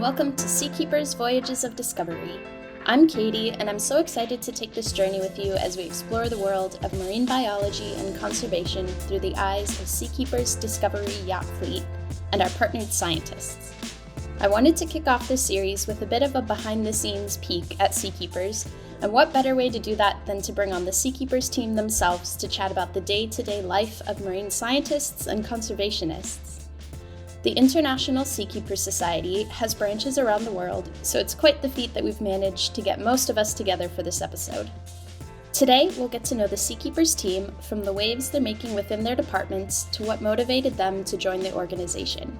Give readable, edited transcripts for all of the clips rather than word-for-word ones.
welcome to Seakeepers Voyages of Discovery. I'm Katie, and I'm so excited to take this journey with you as we explore the world of marine biology and conservation through the eyes of Seakeepers Discovery Yacht Fleet and our partnered scientists. I wanted to kick off this series with a bit of a behind-the-scenes peek at Seakeepers, and what better way to do that than to bring on the Seakeepers team themselves to chat about the day-to-day life of marine scientists and conservationists. The International SeaKeepers Society has branches around the world, so it's quite the feat that we've managed to get most of us together for this episode. Today, we'll get to know the Seakeepers team, from the waves they're making within their departments to what motivated them to join the organization.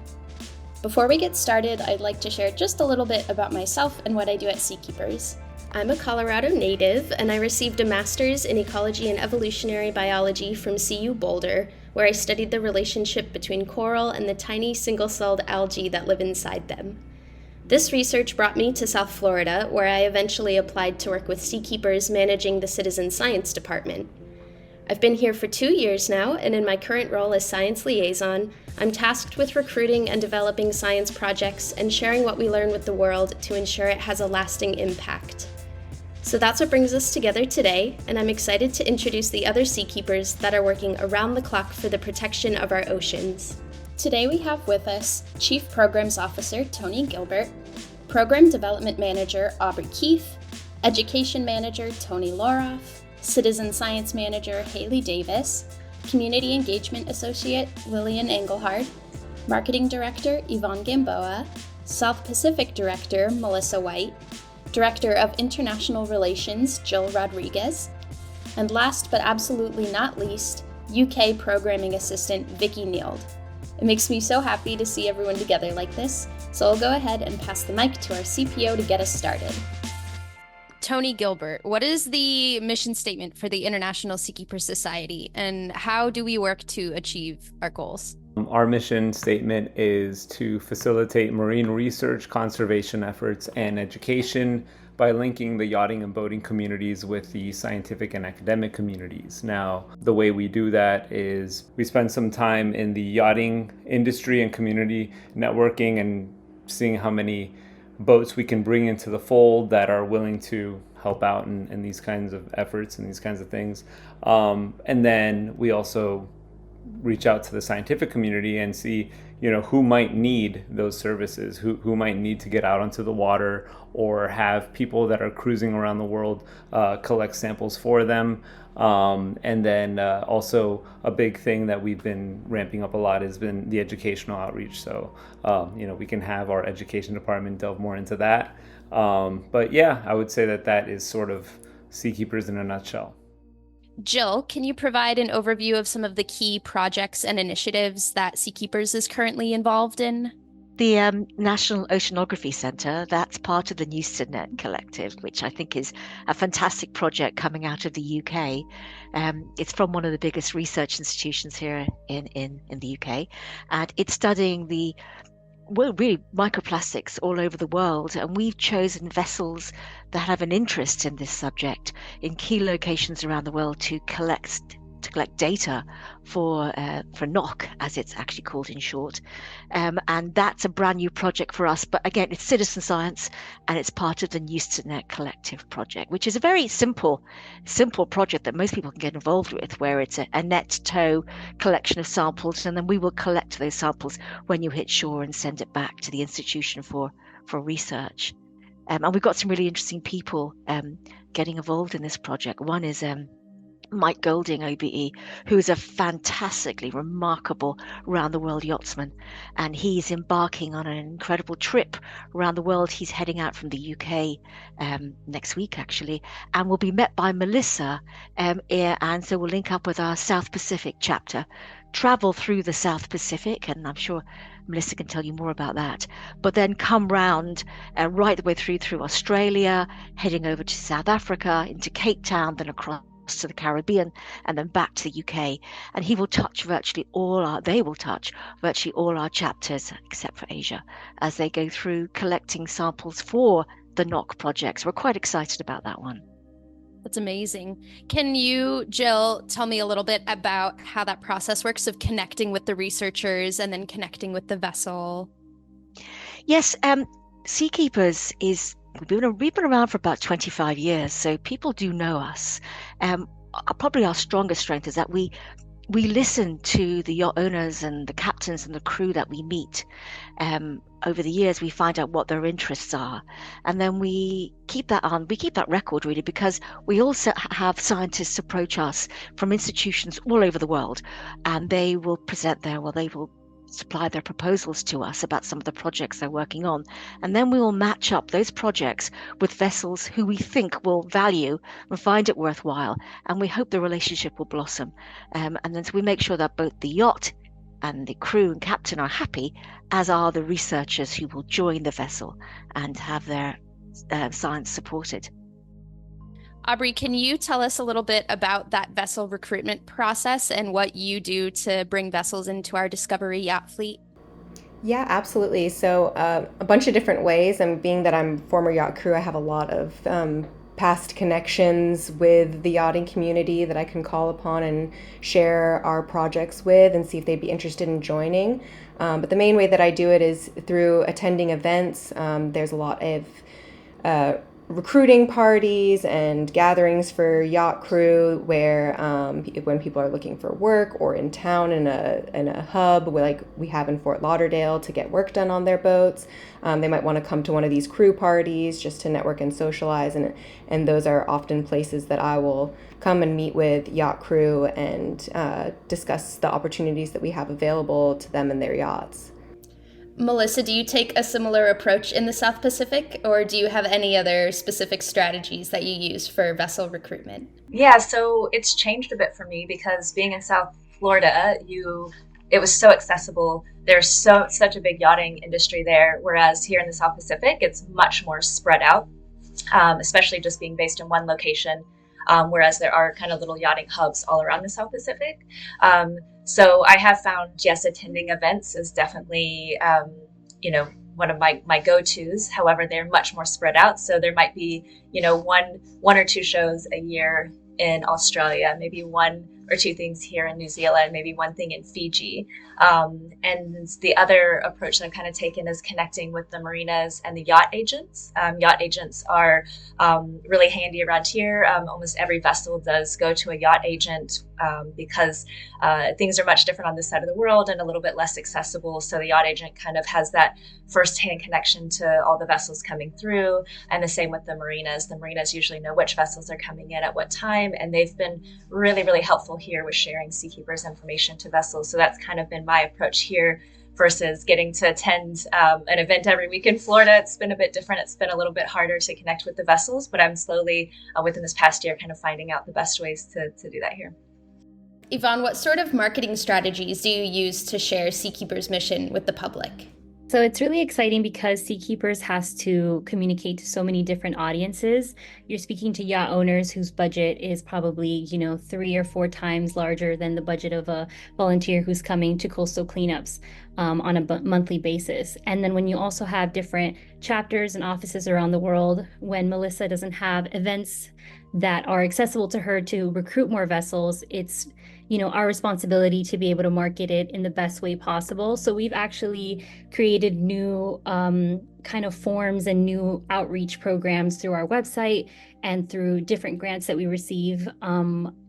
Before we get started, I'd like to share just a little bit about myself and what I do at Seakeepers. I'm a Colorado native, and I received a master's in ecology and evolutionary biology from CU Boulder, where I studied the relationship between coral and the tiny single-celled algae that live inside them. This research brought me to South Florida, where I eventually applied to work with Seakeepers managing the citizen science department. I've been here for 2 years now, and in my current role as science liaison, I'm tasked with recruiting and developing science projects and sharing what we learn with the world to ensure it has a lasting impact. So that's what brings us together today, and I'm excited to introduce the other Seakeepers that are working around the clock for the protection of our oceans. Today we have with us Chief Programs Officer Tony Gilbert, Program Development Manager Aubrey Keefe, Education Manager Tony Loroff, Citizen Science Manager Haley Davis, Community Engagement Associate Lillian Engelhard, Marketing Director Yvonne Gamboa, South Pacific Director Melissa White, Director of International Relations Jill Rodriguez, and last but absolutely not least, UK Programming Assistant Vicky Neild. It makes me so happy to see everyone together like this, so I'll go ahead and pass the mic to our CPO to get us started. Tony Gilbert, what is the mission statement for the International SeaKeepers Society, and how do we work to achieve our goals? Our mission statement is to facilitate marine research, conservation efforts, and education by linking the yachting and boating communities with the scientific and academic communities. Now, the way we do that is we spend some time in the yachting industry and community networking and seeing how many boats we can bring into the fold that are willing to help out in these kinds of efforts and these kinds of things. And then we also reach out to the scientific community and see, who might need those services, who might need to get out onto the water or have people that are cruising around the world collect samples for them. And then also a big thing that we've been ramping up a lot has been the educational outreach. So, we can have our education department delve more into that. But yeah, I would say that is sort of Seakeepers in a nutshell. Jill, can you provide an overview of some of the key projects and initiatives that Seakeepers is currently involved in? The National Oceanography Centre, that's part of the NewsToNet Collective, which I think is a fantastic project coming out of the UK. It's from one of the biggest research institutions here in the UK, and it's studying really microplastics all over the world, and we've chosen vessels that have an interest in this subject in key locations around the world to collect data for NOC, as it's actually called in short, and that's a brand new project for us. But again, it's citizen science, and it's part of the NewsToNet Collective project, which is a very simple project that most people can get involved with, where it's a net tow collection of samples, and then we will collect those samples when you hit shore and send it back to the institution for research. And we've got some really interesting people getting involved in this project. One is Mike Golding, OBE, who is a fantastically remarkable round-the-world yachtsman, and he's embarking on an incredible trip around the world. He's heading out from the UK next week, actually, and will be met by Melissa, and so we'll link up with our South Pacific chapter, travel through the South Pacific, and I'm sure Melissa can tell you more about that, but then come round right the way through Australia, heading over to South Africa, into Cape Town, then across to the Caribbean, and then back to the UK, and they will touch virtually all our chapters except for Asia as they go through collecting samples for the NOC projects. We're quite excited about that one. That's amazing. Can you, Jill, tell me a little bit about how that process works of connecting with the researchers and then connecting with the vessel? Yes, Seakeepers is we've been around for about 25 years, so people do know us. Probably our strongest strength is that we listen to the yacht owners and the captains and the crew that we meet. Over the years, we find out what their interests are, and then we keep that on. We keep that record really, because we also have scientists approach us from institutions all over the world, and they will they will supply their proposals to us about some of the projects they're working on, and then we will match up those projects with vessels who we think will value and find it worthwhile, and we hope the relationship will blossom. And then so we make sure that both the yacht and the crew and captain are happy, as are the researchers who will join the vessel and have their science supported. Aubrey, can you tell us a little bit about that vessel recruitment process and what you do to bring vessels into our Discovery Yacht fleet? Yeah, absolutely. So a bunch of different ways. And being that I'm former yacht crew, I have a lot of past connections with the yachting community that I can call upon and share our projects with and see if they'd be interested in joining. But the main way that I do it is through attending events. There's a lot of recruiting parties and gatherings for yacht crew where when people are looking for work or in town in a hub like we have in Fort Lauderdale to get work done on their boats, they might want to come to one of these crew parties just to network and socialize, and those are often places that I will come and meet with yacht crew and discuss the opportunities that we have available to them and their yachts. Melissa, do you take a similar approach in the South Pacific, or do you have any other specific strategies that you use for vessel recruitment? Yeah, so it's changed a bit for me because being in South Florida, it was so accessible. There's such a big yachting industry there, whereas here in the South Pacific, it's much more spread out, especially just being based in one location, whereas there are kind of little yachting hubs all around the South Pacific. So I have found, yes, attending events is definitely, one of my go-tos. However, they're much more spread out. So there might be, one or two shows a year in Australia, maybe one or two things here in New Zealand, maybe one thing in Fiji. And the other approach that I've kind of taken is connecting with the marinas and the yacht agents. Yacht agents are really handy around here. Almost every vessel does go to a yacht agent because things are much different on this side of the world and a little bit less accessible. So the yacht agent kind of has that firsthand connection to all the vessels coming through. And the same with the marinas. The marinas usually know which vessels are coming in at what time. And they've been really, really helpful here with sharing Seakeepers information to vessels. So that's kind of been my approach here versus getting to attend an event every week in Florida. It's been a bit different. It's been a little bit harder to connect with the vessels, but I'm slowly, within this past year, kind of finding out the best ways to do that here. Yvonne, what sort of marketing strategies do you use to share Seakeepers' mission with the public? So it's really exciting because Seakeepers has to communicate to so many different audiences. You're speaking to yacht owners whose budget is probably, 3 or 4 times larger than the budget of a volunteer who's coming to coastal cleanups on a monthly basis. And then when you also have different chapters and offices around the world, when Melissa doesn't have events that are accessible to her to recruit more vessels, it's our responsibility to be able to market it in the best way possible. So we've actually created new kind of forms and new outreach programs through our website and through different grants that we receive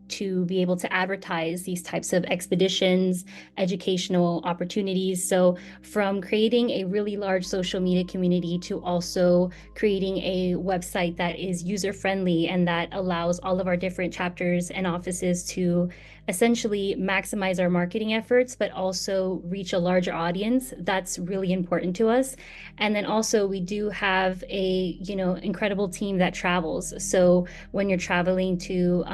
to be able to advertise these types of expeditions, educational opportunities. So from creating a really large social media community to also creating a website that is user-friendly and that allows all of our different chapters and offices to essentially maximize our marketing efforts, but also reach a larger audience. That's really important to us. And then also we do have a, incredible team that travels. So when you're traveling to,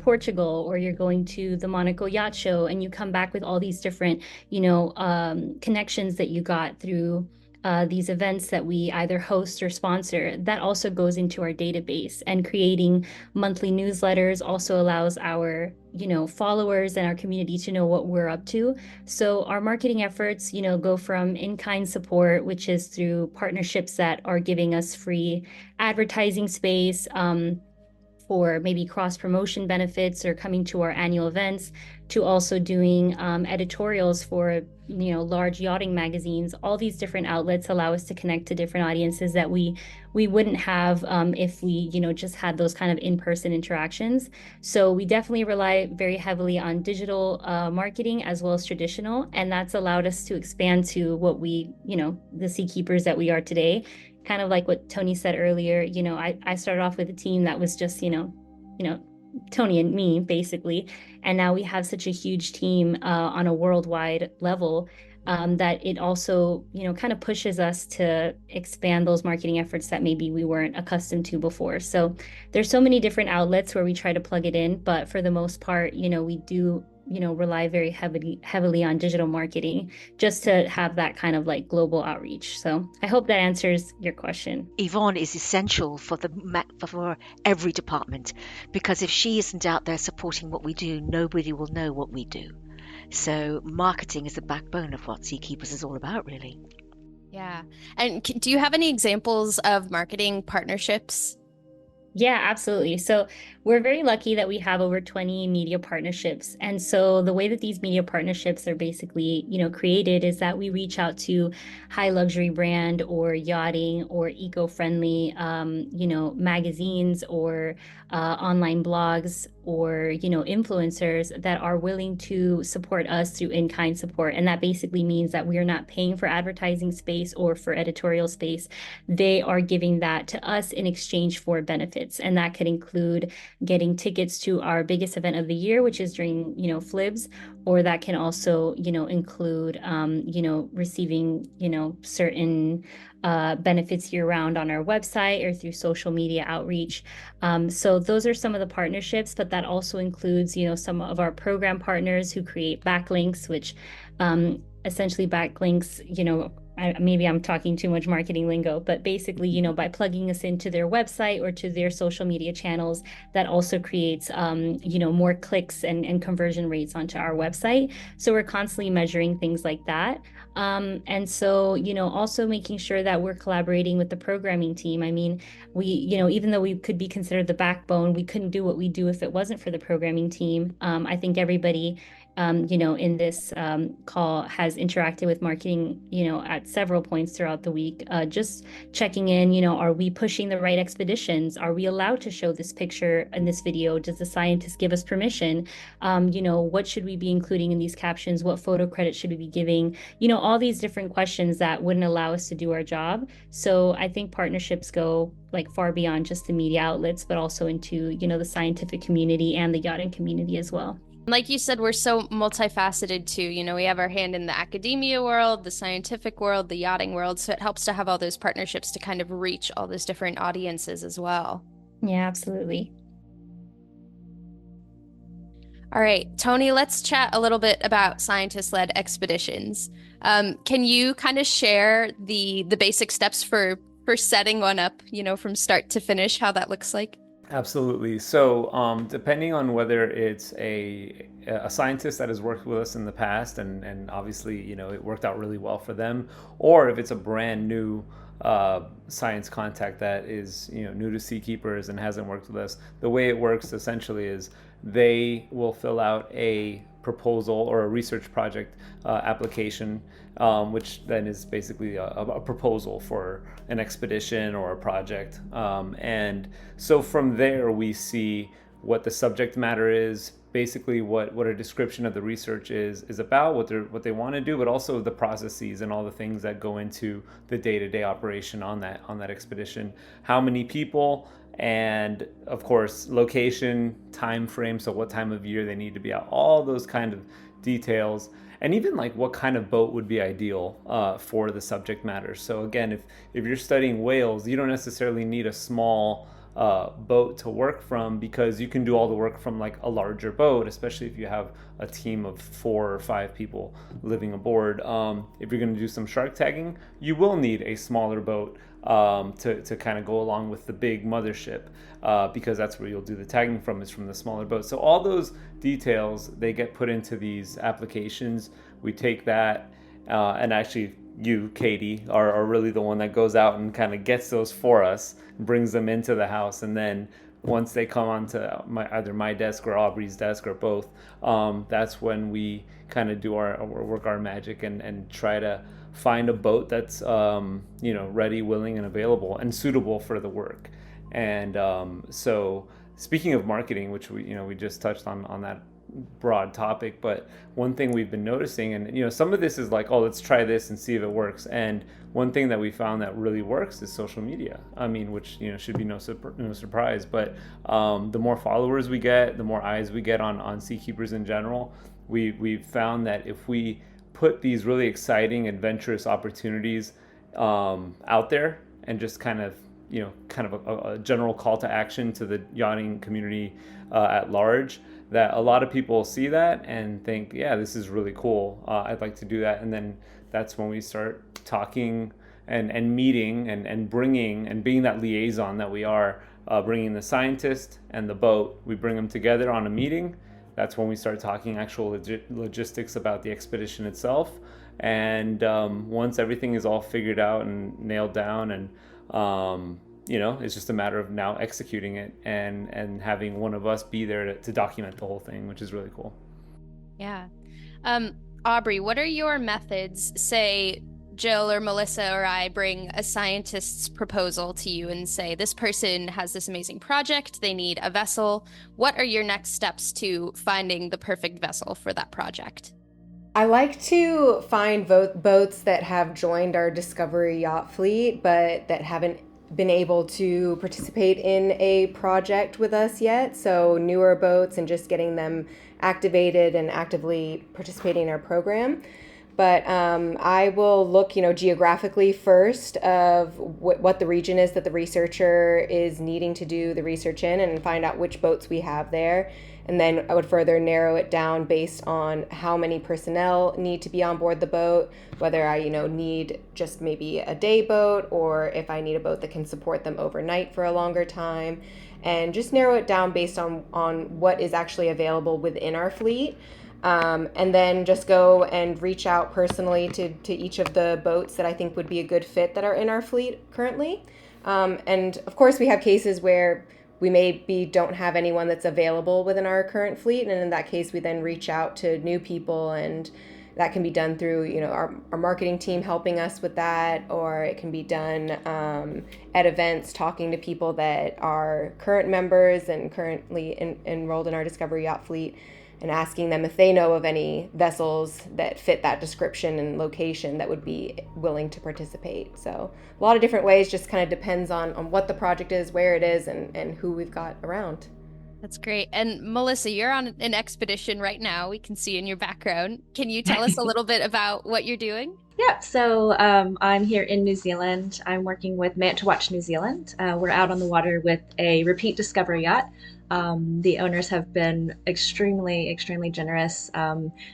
Portugal, or you're going to the Monaco Yacht Show and you come back with all these different, connections that you got through these events that we either host or sponsor, that also goes into our database. And creating monthly newsletters also allows our followers and our community to know what we're up to. So our marketing efforts go from in-kind support, which is through partnerships that are giving us free advertising space, for maybe cross promotion benefits or coming to our annual events, to also doing editorials for large yachting magazines. All these different outlets allow us to connect to different audiences that we wouldn't have if we just had those kind of in-person interactions. So we definitely rely very heavily on digital marketing as well as traditional, and that's allowed us to expand to what we the Seakeepers that we are today. Kind of like what Tony said earlier, I started off with a team that was just Tony and me, basically. And now we have such a huge team on a worldwide level that it also, kind of pushes us to expand those marketing efforts that maybe we weren't accustomed to before. So there's so many different outlets where we try to plug it in, but for the most part, we do rely very heavily on digital marketing just to have that kind of like global outreach. So I hope that answers your question. Yvonne is essential for every department, because if she isn't out there supporting what we do, nobody will know what we do. So marketing is the backbone of what Seakeepers is all about, really. Yeah. And do you have any examples of marketing partnerships? Yeah, absolutely. So we're very lucky that we have over 20 media partnerships. And so the way that these media partnerships are basically, created is that we reach out to high luxury brand or yachting or eco-friendly, magazines or online blogs or, influencers that are willing to support us through in-kind support. And that basically means that we are not paying for advertising space or for editorial space. They are giving that to us in exchange for benefits. And that could include getting tickets to our biggest event of the year, which is during, FLIBS, or that can also, include, receiving, certain benefits year round on our website or through social media outreach. So those are some of the partnerships, but that also includes, some of our program partners who create backlinks, which essentially backlinks, maybe I'm talking too much marketing lingo, but basically, by plugging us into their website or to their social media channels, that also creates, more clicks and conversion rates onto our website. So we're constantly measuring things like that. And so, also making sure that we're collaborating with the programming team. I mean, we, even though we could be considered the backbone, we couldn't do what we do if it wasn't for the programming team. I think everybody in this call has interacted with marketing, at several points throughout the week, just checking in, are we pushing the right expeditions? Are we allowed to show this picture in this video? Does the scientist give us permission? What should we be including in these captions? What photo credit should we be giving? All these different questions that wouldn't allow us to do our job. So I think partnerships go like far beyond just the media outlets, but also into, the scientific community and the yachting community as well. Like you said, we're so multifaceted too. We have our hand in the academia world, the scientific world, the yachting world. So it helps to have all those partnerships to kind of reach all those different audiences as well. Yeah, absolutely. All right, Tony, let's chat a little bit about scientist-led expeditions. Can you kind of share the basic steps for setting one up, from start to finish, how that looks like? Absolutely. So depending on whether it's a scientist that has worked with us in the past and obviously, it worked out really well for them, or if it's a brand new science contact that is, new to Seakeepers and hasn't worked with us, the way it works essentially is they will fill out a proposal or a research project application, which then is basically a proposal for an expedition or a project. And so from there we see what the subject matter is, basically what a description of the research is about, what they want to do, but also the processes and all the things that go into the day-to-day operation on that expedition. How many people, and of course location, time frame, so what time of year they need to be out, all those kind of details, and even like what kind of boat would be ideal for the subject matter. So again, if you're studying whales, you don't necessarily need a small boat to work from, because you can do all the work from like a larger boat, especially if you have a team of 4 or 5 people living aboard. If you're going to do some shark tagging, you will need a smaller boat to kind of go along with the big mothership, because that's where you'll do the tagging from, is from the smaller boat. So all those details, they get put into these applications. We take that, and actually you, Katie, are really the one that goes out and kind of gets those for us, brings them into the house, and then once they come onto either my desk or Aubrey's desk or both, that's when we kind of do our magic and try to find a boat that's ready, willing, and available and suitable for the work. And so speaking of marketing, which we just touched on that broad topic, but one thing we've been noticing, and some of this is like, oh, let's try this and see if it works. And one thing that we found that really works is social media. I mean, which should be no surprise, but the more followers we get, the more eyes we get on Seakeepers in general. We've found that if we put these really exciting, adventurous opportunities out there, and just kind of a general call to action to the yachting community at large, that a lot of people see that and think, yeah, this is really cool. I'd like to do that. And then that's when we start talking and meeting and bringing and being that liaison that we are, bringing the scientist and the boat. We bring them together on a meeting. That's when we start talking actual logistics about the expedition itself. And once everything is all figured out and nailed down, and it's just a matter of now executing it and having one of us be there to document the whole thing, which is really cool. Yeah. Aubrey, what are your methods? Say Jill or Melissa or I bring a scientist's proposal to you and say, this person has this amazing project, they need a vessel. What are your next steps to finding the perfect vessel for that project? I like to find boats that have joined our Discovery yacht fleet, but that haven't been able to participate in a project with us yet. So newer boats and just getting them activated and actively participating in our program. But I will look, geographically first of what the region is that the researcher is needing to do the research in, and find out which boats we have there. And then I would further narrow it down based on how many personnel need to be on board the boat, whether I, need just maybe a day boat, or if I need a boat that can support them overnight for a longer time, and just narrow it down based on what is actually available within our fleet. And then just go and reach out personally to each of the boats that I think would be a good fit that are in our fleet currently. And of course, we have cases where we maybe don't have anyone that's available within our current fleet. And in that case, we then reach out to new people, and that can be done through, our marketing team helping us with that, or it can be done at events, talking to people that are current members and currently enrolled in our Discovery Yacht Fleet, and asking them if they know of any vessels that fit that description and location that would be willing to participate. So a lot of different ways, just kind of depends on what the project is, where it is, and who we've got around. That's great. And Melissa, you're on an expedition right now. We can see in your background. Can you tell us a little bit about what you're doing? Yeah, so I'm here in New Zealand. I'm working with Manta Watch New Zealand. We're out on the water with a repeat Discovery yacht. The owners have been extremely, extremely generous.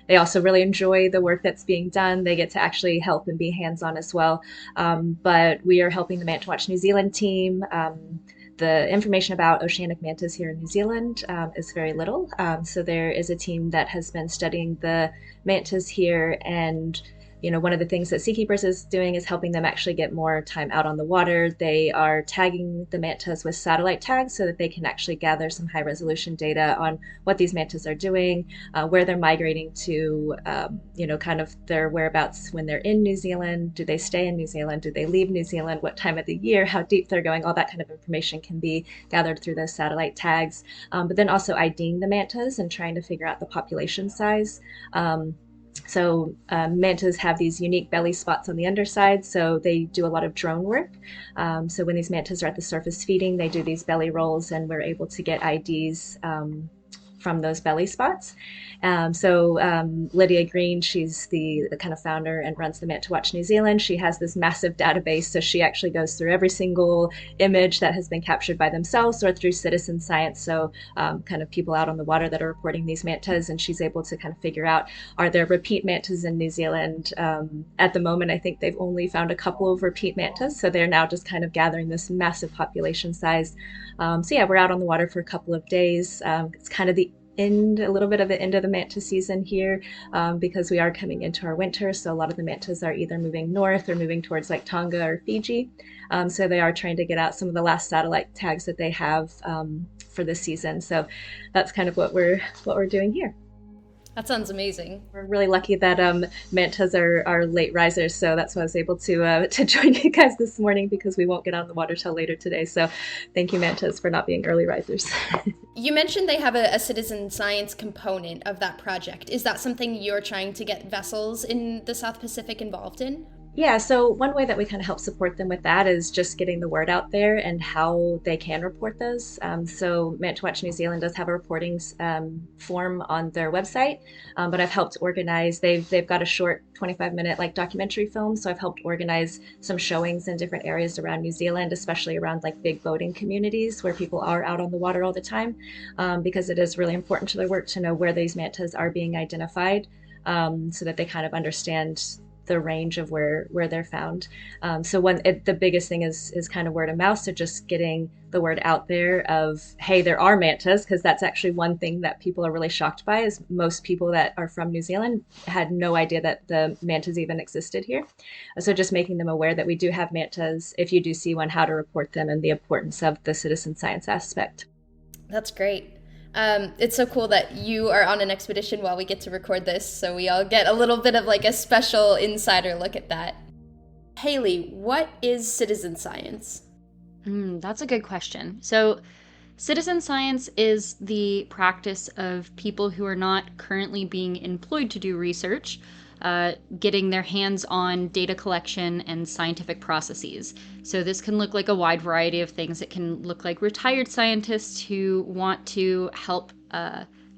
They also really enjoy the work that's being done. They get to actually help and be hands-on as well. But we are helping the Manta Watch New Zealand team. The information about oceanic mantas here in New Zealand is very little. So there is a team that has been studying the mantas here, and one of the things that Seakeepers is doing is helping them actually get more time out on the water. They are tagging the mantas with satellite tags so that they can actually gather some high resolution data on what these mantas are doing, where they're migrating to, kind of their whereabouts when they're in New Zealand. Do they stay in New Zealand? Do they leave New Zealand? What time of the year? How deep they're going? All that kind of information can be gathered through those satellite tags. But then also IDing the mantas and trying to figure out the population size. So mantas have these unique belly spots on the underside, so they do a lot of drone work. So when these mantas are at the surface feeding, they do these belly rolls, and we're able to get IDs from those belly spots. Lydia Green, she's the kind of founder and runs the Manta Watch New Zealand. She has this massive database, so she actually goes through every single image that has been captured by themselves or through citizen science, so kind of people out on the water that are reporting these mantas, and she's able to kind of figure out, are there repeat mantas in New Zealand? At the moment, I think they've only found a couple of repeat mantas, so they're now just kind of gathering this massive population size. We're out on the water for a couple of days. It's kind of a little bit of the end of the manta season here, because we are coming into our winter, so a lot of the mantas are either moving north or moving towards like Tonga or Fiji. So they are trying to get out some of the last satellite tags that they have for this season. So that's kind of what we're doing here. That sounds amazing. We're really lucky that mantas are late risers, so that's why I was able to join you guys this morning, because we won't get on the water till later today. So thank you, mantas, for not being early risers. You mentioned they have a citizen science component of that project. Is that something you're trying to get vessels in the South Pacific involved in? Yeah, so one way that we kind of help support them with that is just getting the word out there and how they can report those. So Manta Watch New Zealand does have a reporting form on their website, but I've helped organize. They've got a short 25-minute like documentary film, so I've helped organize some showings in different areas around New Zealand, especially around like big boating communities where people are out on the water all the time, because it is really important to their work to know where these mantas are being identified, so that they kind of understand the range of where they're found. So the biggest thing is kind of word of mouth. So just getting the word out there of, hey, there are mantas, because that's actually one thing that people are really shocked by, is most people that are from New Zealand had no idea that the mantas even existed here. So just making them aware that we do have mantas, if you do see one, how to report them, and the importance of the citizen science aspect. That's great. It's so cool that you are on an expedition while we get to record this, so we all get a little bit of like a special insider look at that. Haley, what is citizen science? That's a good question. So citizen science is the practice of people who are not currently being employed to do research, getting their hands on data collection and scientific processes. So this can look like a wide variety of things. It can look like retired scientists who want to help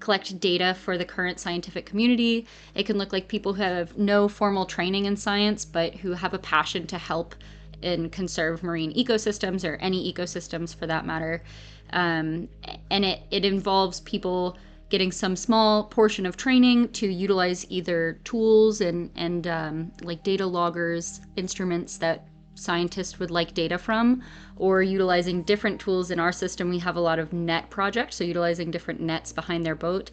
collect data for the current scientific community. It can look like people who have no formal training in science, but who have a passion to help and conserve marine ecosystems, or any ecosystems for that matter. And it involves people getting some small portion of training to utilize either tools and like data loggers, instruments that scientists would like data from, or utilizing different tools. In our system, we have a lot of net projects, so utilizing different nets behind their boat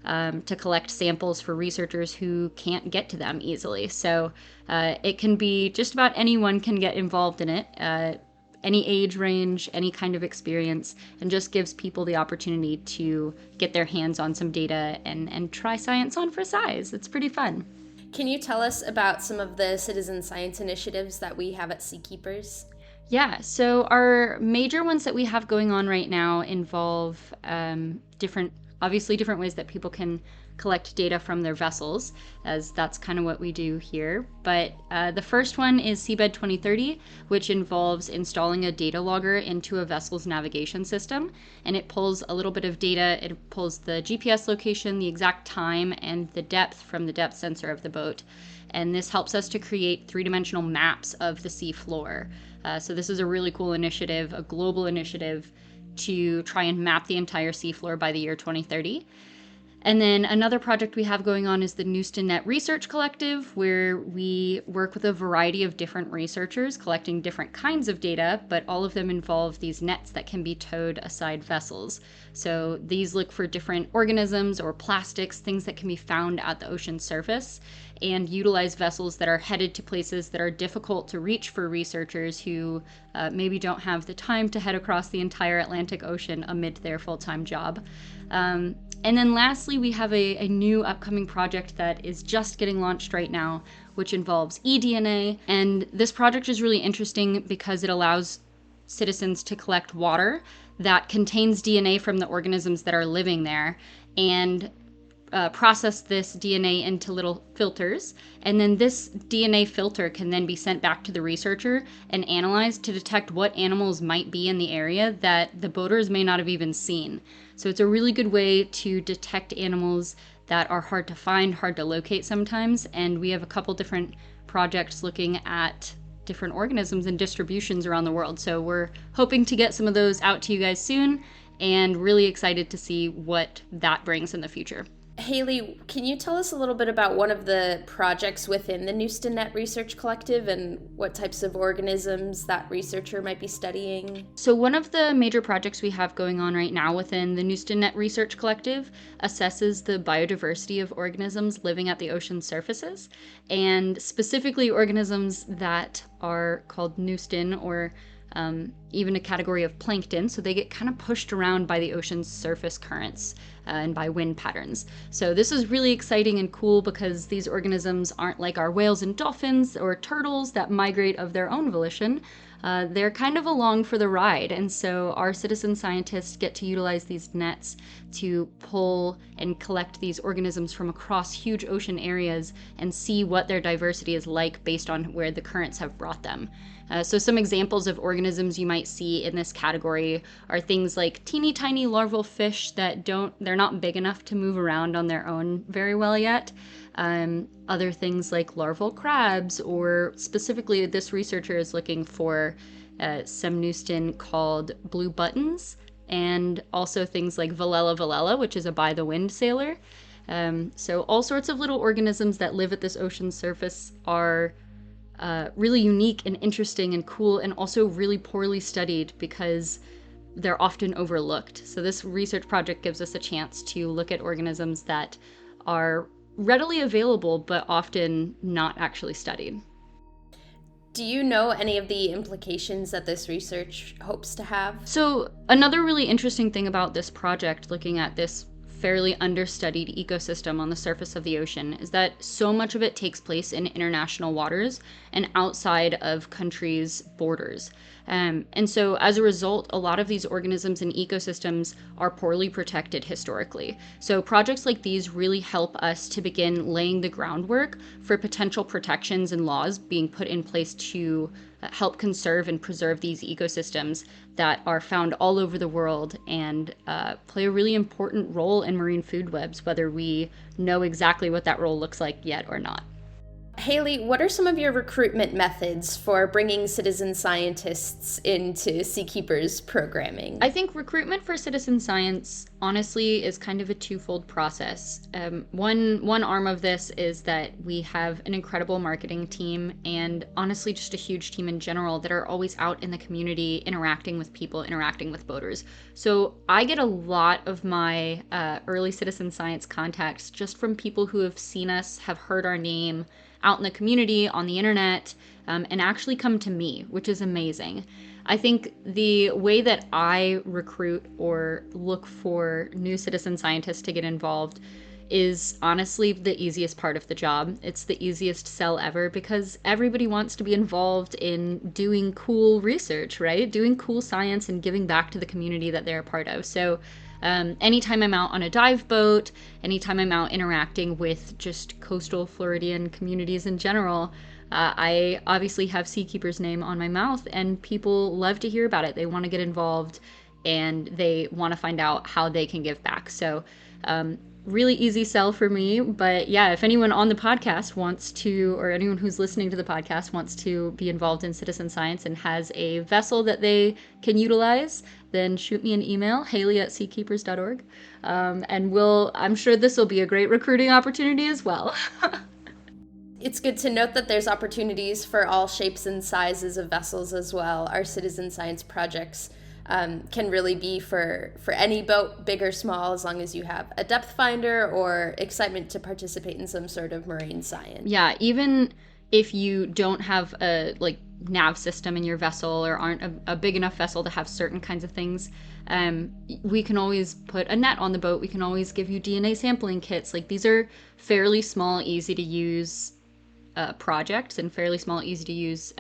to collect samples for researchers who can't get to them easily. So it can be just about anyone can get involved in it. Any age range, any kind of experience, and just gives people the opportunity to get their hands on some data and try science on for size. It's pretty fun. Can you tell us about some of the citizen science initiatives that we have at SeaKeepers? Yeah, so our major ones that we have going on right now involve different ways that people can collect data from their vessels, as that's kind of what we do here. But the first one is Seabed 2030, which involves installing a data logger into a vessel's navigation system. And it pulls a little bit of data. It pulls the GPS location, the exact time, and the depth from the depth sensor of the boat. And this helps us to create three-dimensional maps of the sea floor. So this is a really cool initiative, a global initiative, to try and map the entire seafloor by the year 2030. And then another project we have going on is the Newston Net Research Collective, where we work with a variety of different researchers collecting different kinds of data, but all of them involve these nets that can be towed aside vessels. So these look for different organisms or plastics, things that can be found at the ocean surface, and utilize vessels that are headed to places that are difficult to reach for researchers who maybe don't have the time to head across the entire Atlantic Ocean amid their full-time job. And then lastly, we have a new upcoming project that is just getting launched right now, which involves eDNA. And this project is really interesting because it allows citizens to collect water that contains DNA from the organisms that are living there, and process this DNA into little filters. And then this DNA filter can then be sent back to the researcher and analyzed to detect what animals might be in the area that the boaters may not have even seen. So it's a really good way to detect animals that are hard to find, hard to locate sometimes. And we have a couple different projects looking at different organisms and distributions around the world. So we're hoping to get some of those out to you guys soon, and really excited to see what that brings in the future. Haley, can you tell us a little bit about one of the projects within the Newston Net Research Collective and what types of organisms that researcher might be studying? So one of the major projects we have going on right now within the Newston Net Research Collective assesses the biodiversity of organisms living at the ocean surfaces, and specifically organisms that are called Newston, or even a category of plankton, so they get kind of pushed around by the ocean's surface currents and by wind patterns. So this is really exciting and cool because these organisms aren't like our whales and dolphins or turtles that migrate of their own volition. They're kind of along for the ride, and so our citizen scientists get to utilize these nets to pull and collect these organisms from across huge ocean areas and see what their diversity is like based on where the currents have brought them. So some examples of organisms you might see in this category are things like teeny tiny larval fish that they're not big enough to move around on their own very well yet. Other things like larval crabs, or specifically this researcher is looking for some Neuston called blue buttons, and also things like Velella, which is a by-the-wind sailor. So all sorts of little organisms that live at this ocean surface are really unique and interesting and cool, and also really poorly studied because they're often overlooked. So this research project gives us a chance to look at organisms that are readily available but often not actually studied. Do you know any of the implications that this research hopes to have? So another really interesting thing about this project, looking at this fairly understudied ecosystem on the surface of the ocean, is that so much of it takes place in international waters and outside of countries' borders. And so as a result, a lot of these organisms and ecosystems are poorly protected historically. So projects like these really help us to begin laying the groundwork for potential protections and laws being put in place to help conserve and preserve these ecosystems that are found all over the world and play a really important role in marine food webs, whether we know exactly what that role looks like yet or not. Haley, what are some of your recruitment methods for bringing citizen scientists into Seakeepers programming? I think recruitment for citizen science, honestly, is kind of a twofold process. One arm of this is that we have an incredible marketing team, and honestly just a huge team in general, that are always out in the community interacting with people, interacting with boaters. So I get a lot of my early citizen science contacts just from people who have seen us, have heard our name out in the community, on the internet, and actually come to me, which is amazing. I think the way that I recruit or look for new citizen scientists to get involved is honestly the easiest part of the job. It's the easiest sell ever because everybody wants to be involved in doing cool research, right? Doing cool science and giving back to the community that they're a part of. So anytime I'm out on a dive boat, anytime I'm out interacting with just coastal Floridian communities in general, I obviously have Seakeeper's name on my mouth, and people love to hear about it. They want to get involved, and they want to find out how they can give back. So really easy sell for me. But yeah, if anyone on the podcast wants to, or anyone who's listening to the podcast wants to be involved in citizen science and has a vessel that they can utilize, then shoot me an email, haley@seakeepers.org. And I'm sure this will be a great recruiting opportunity as well. It's good to note that there's opportunities for all shapes and sizes of vessels as well. Our citizen science projects can really be for any boat, big or small, as long as you have a depth finder or excitement to participate in some sort of marine science. Yeah, even if you don't have a nav system in your vessel or aren't a big enough vessel to have certain kinds of things, we can always put a net on the boat. We can always give you DNA sampling kits. These are fairly small, easy to use projects and fairly small, easy to use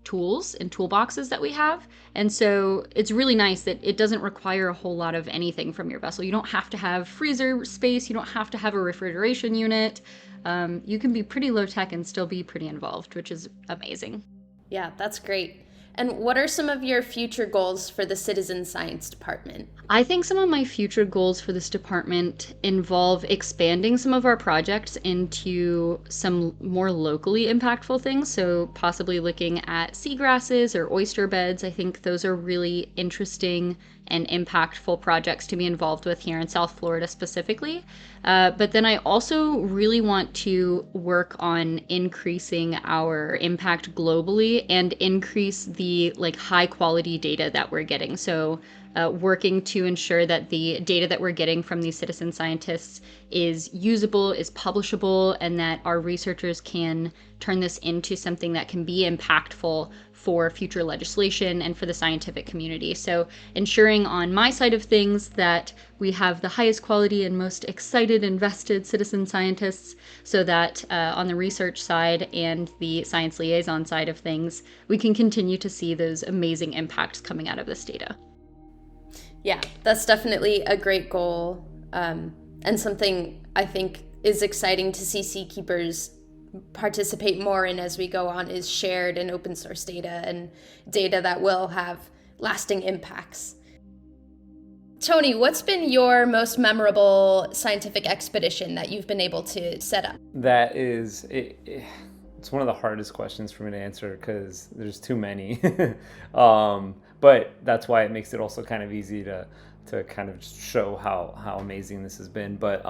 tools and toolboxes that we have. And so it's really nice that it doesn't require a whole lot of anything from your vessel. You don't have to have freezer space. You don't have to have a refrigeration unit. You can be pretty low tech and still be pretty involved, which is amazing. Yeah, that's great. And what are some of your future goals for the citizen science department? I think some of my future goals for this department involve expanding some of our projects into some more locally impactful things. So possibly looking at seagrasses or oyster beds. I think those are really interesting and impactful projects to be involved with here in South Florida specifically. But then I also really want to work on increasing our impact globally and increase the high quality data that we're getting. So working to ensure that the data that we're getting from these citizen scientists is usable, is publishable, and that our researchers can turn this into something that can be impactful for future legislation and for the scientific community. So ensuring on my side of things that we have the highest quality and most excited, invested citizen scientists, so that on the research side and the science liaison side of things, we can continue to see those amazing impacts coming out of this data. Yeah, that's definitely a great goal, and something I think is exciting to see Seakeepers participate more in as we go on, is shared and open source data, and data that will have lasting impacts. Tony, what's been your most memorable scientific expedition that you've been able to set up? That is, it's one of the hardest questions for me to answer because there's too many. But that's why it makes it also kind of easy to kind of just show how amazing this has been. But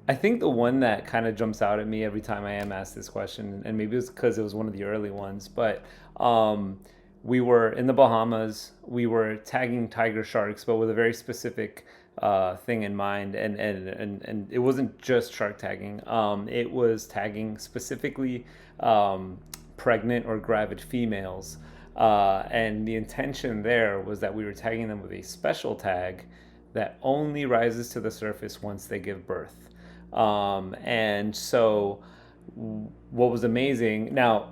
I think the one that kind of jumps out at me every time I am asked this question, and maybe it was because it was one of the early ones, but we were in the Bahamas. We were tagging tiger sharks, but with a very specific thing in mind, and it wasn't just shark tagging. It was tagging specifically pregnant or gravid females, and the intention there was that we were tagging them with a special tag that only rises to the surface once they give birth. And so what was amazing now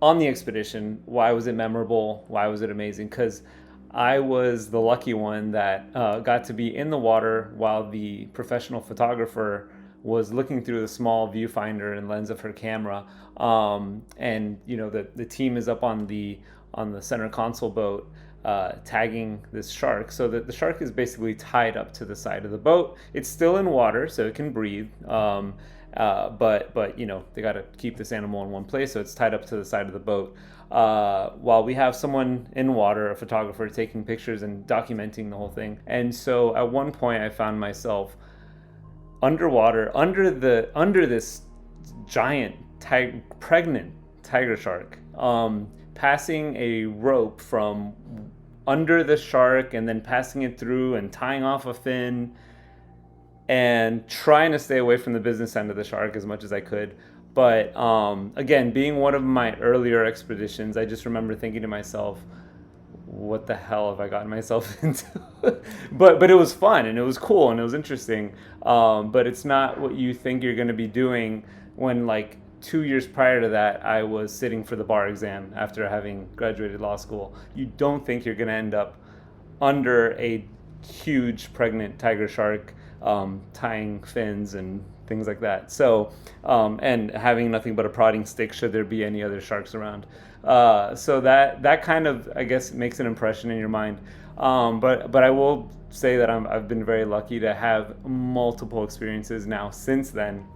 on the expedition, why was it memorable? Why was it amazing? Because I was the lucky one that got to be in the water while the professional photographer was looking through the small viewfinder and lens of her camera. And you know, the team is up on the center console boat tagging this shark, so that the shark is basically tied up to the side of the boat. It's still in water, so it can breathe. But you know, they got to keep this animal in one place, so it's tied up to the side of the boat. While we have someone in water, a photographer, taking pictures and documenting the whole thing. And so at one point, I found myself underwater, under this giant pregnant tiger shark, passing a rope from under the shark and then passing it through and tying off a fin and trying to stay away from the business end of the shark as much as I could. But again, being one of my earlier expeditions, I just remember thinking to myself, what the hell have I gotten myself into? but it was fun and it was cool and it was interesting. But it's not what you think you're going to be doing when, like, 2 years prior to that, I was sitting for the bar exam after having graduated law school. You don't think you're going to end up under a huge pregnant tiger shark, tying fins and things like that. So, and having nothing but a prodding stick should there be any other sharks around. So that kind of, I guess, makes an impression in your mind. But I will say that I've been very lucky to have multiple experiences now since then,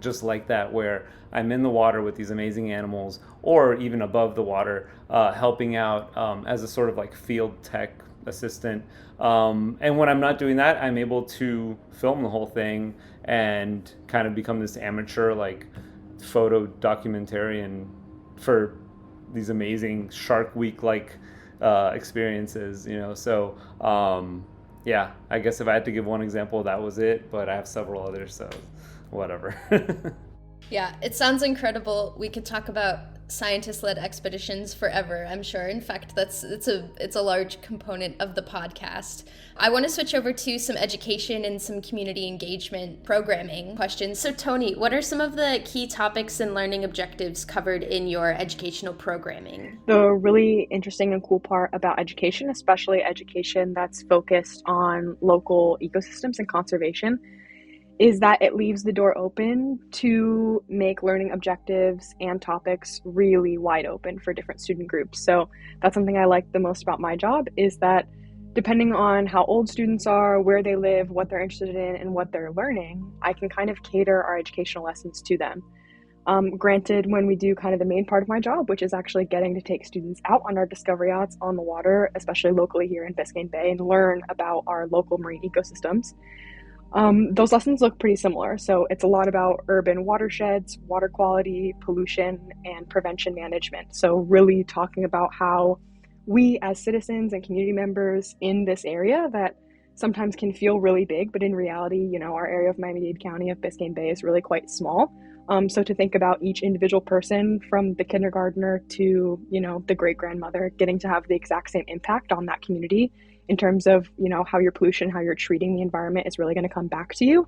just like that, where I'm in the water with these amazing animals, or even above the water, helping out as a sort of like field tech assistant. And when I'm not doing that, I'm able to film the whole thing and kind of become this amateur, like, photo documentarian for these amazing Shark Week like experiences, you know. So yeah, I guess if I had to give one example, that was it, but I have several others, so whatever. Yeah, it sounds incredible. We could talk about scientist-led expeditions forever, I'm sure. In fact, it's a large component of the podcast. I want to switch over to some education and some community engagement programming questions. So Tony, what are some of the key topics and learning objectives covered in your educational programming? The really interesting and cool part about education, especially education that's focused on local ecosystems and conservation, is that it leaves the door open to make learning objectives and topics really wide open for different student groups. So that's something I like the most about my job, is that depending on how old students are, where they live, what they're interested in, and what they're learning, I can kind of cater our educational lessons to them. Granted, when we do kind of the main part of my job, which is actually getting to take students out on our discovery yachts on the water, especially locally here in Biscayne Bay, and learn about our local marine ecosystems, those lessons look pretty similar. So it's a lot about urban watersheds, water quality, pollution, and prevention management. So really talking about how we as citizens and community members in this area that sometimes can feel really big, but in reality, you know, our area of Miami-Dade County of Biscayne Bay is really quite small. So to think about each individual person from the kindergartner to, the great grandmother getting to have the exact same impact on that community in terms of, how your pollution, how you're treating the environment is really going to come back to you.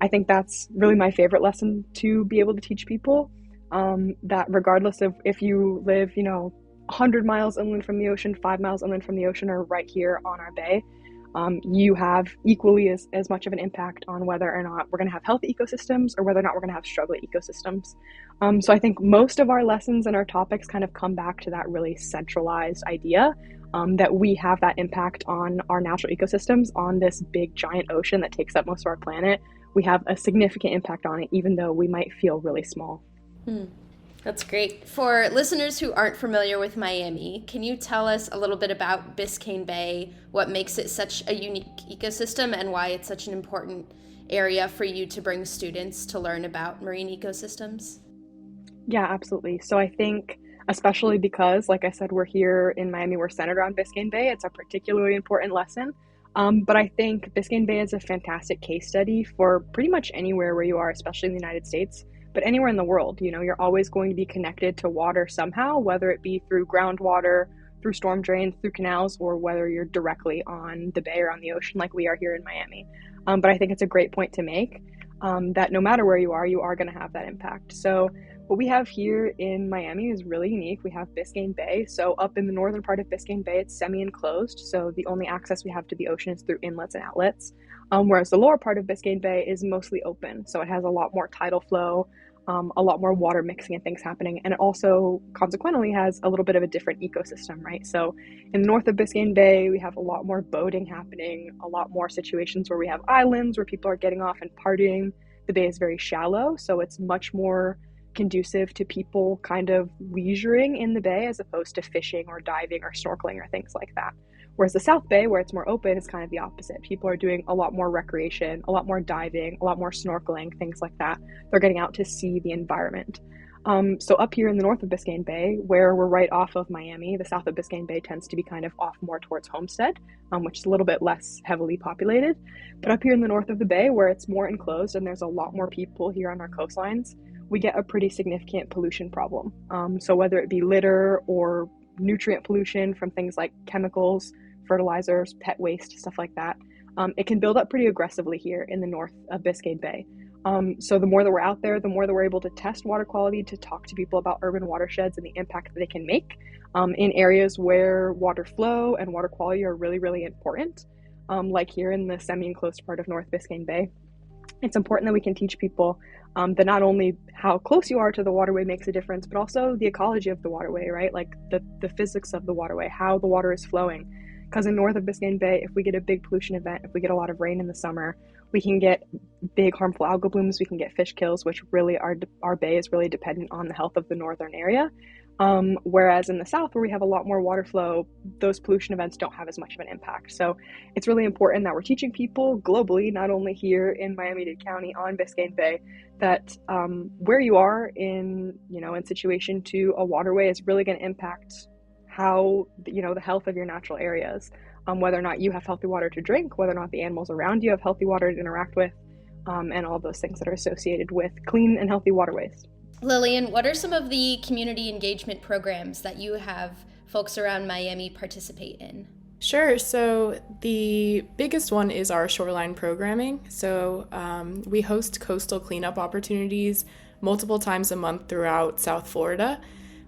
I think that's really my favorite lesson to be able to teach people, that regardless of if you live, 100 miles inland from the ocean, 5 miles inland from the ocean, or right here on our bay, you have equally as much of an impact on whether or not we're going to have healthy ecosystems or whether or not we're going to have struggling ecosystems. So I think most of our lessons and our topics kind of come back to that really centralized idea, that we have that impact on our natural ecosystems, on this big giant ocean that takes up most of our planet. We have a significant impact on it, even though we might feel really small. That's great. For listeners who aren't familiar with Miami, can you tell us a little bit about Biscayne Bay, what makes it such a unique ecosystem, and why it's such an important area for you to bring students to learn about marine ecosystems? Yeah, absolutely. So I think, especially because, like I said, we're here in Miami, we're centered around Biscayne Bay, it's a particularly important lesson. But I think Biscayne Bay is a fantastic case study for pretty much anywhere where you are, especially in the United States, but anywhere in the world. You're always going to be connected to water somehow, whether it be through groundwater, through storm drains, through canals, or whether you're directly on the bay or on the ocean like we are here in Miami. But I think it's a great point to make, that no matter where you are going to have that impact. So what we have here in Miami is really unique. We have Biscayne Bay. So up in the northern part of Biscayne Bay, it's semi-enclosed. So the only access we have to the ocean is through inlets and outlets. Whereas the lower part of Biscayne Bay is mostly open. So it has a lot more tidal flow, a lot more water mixing and things happening. And it also consequently has a little bit of a different ecosystem, right? So in the north of Biscayne Bay, we have a lot more boating happening, a lot more situations where we have islands where people are getting off and partying. The bay is very shallow, so it's much more conducive to people kind of leisuring in the bay as opposed to fishing or diving or snorkeling or things like that. Whereas the South Bay, where it's more open, is kind of the opposite. People are doing a lot more recreation, a lot more diving, a lot more snorkeling, things like that. They're getting out to see the environment. So up here in the north of Biscayne Bay, where we're right off of Miami, the south of Biscayne Bay tends to be kind of off more towards Homestead, which is a little bit less heavily populated. But up here in the north of the bay, where it's more enclosed and there's a lot more people here on our coastlines, we get a pretty significant pollution problem. So whether it be litter or nutrient pollution from things like chemicals, fertilizers, pet waste, stuff like that, it can build up pretty aggressively here in the north of Biscayne Bay. So the more that we're out there, the more that we're able to test water quality, to talk to people about urban watersheds and the impact that they can make in areas where water flow and water quality are really, really important, like here in the semi-enclosed part of North Biscayne Bay. It's important that we can teach people that not only how close you are to the waterway makes a difference, but also the ecology of the waterway, right? Like the physics of the waterway, how the water is flowing. Because in north of Biscayne Bay, if we get a big pollution event, if we get a lot of rain in the summer, we can get big harmful algal blooms, we can get fish kills, which really our bay is really dependent on the health of the northern area. Whereas in the south, where we have a lot more water flow, those pollution events don't have as much of an impact. So it's really important that we're teaching people globally, not only here in Miami-Dade County on Biscayne Bay, that where you are in situation to a waterway is really going to impact how the health of your natural areas, whether or not you have healthy water to drink, whether or not the animals around you have healthy water to interact with, and all those things that are associated with clean and healthy waterways. Lillian, what are some of the community engagement programs that you have folks around Miami participate in? Sure. So the biggest one is our shoreline programming. So we host coastal cleanup opportunities multiple times a month throughout South Florida.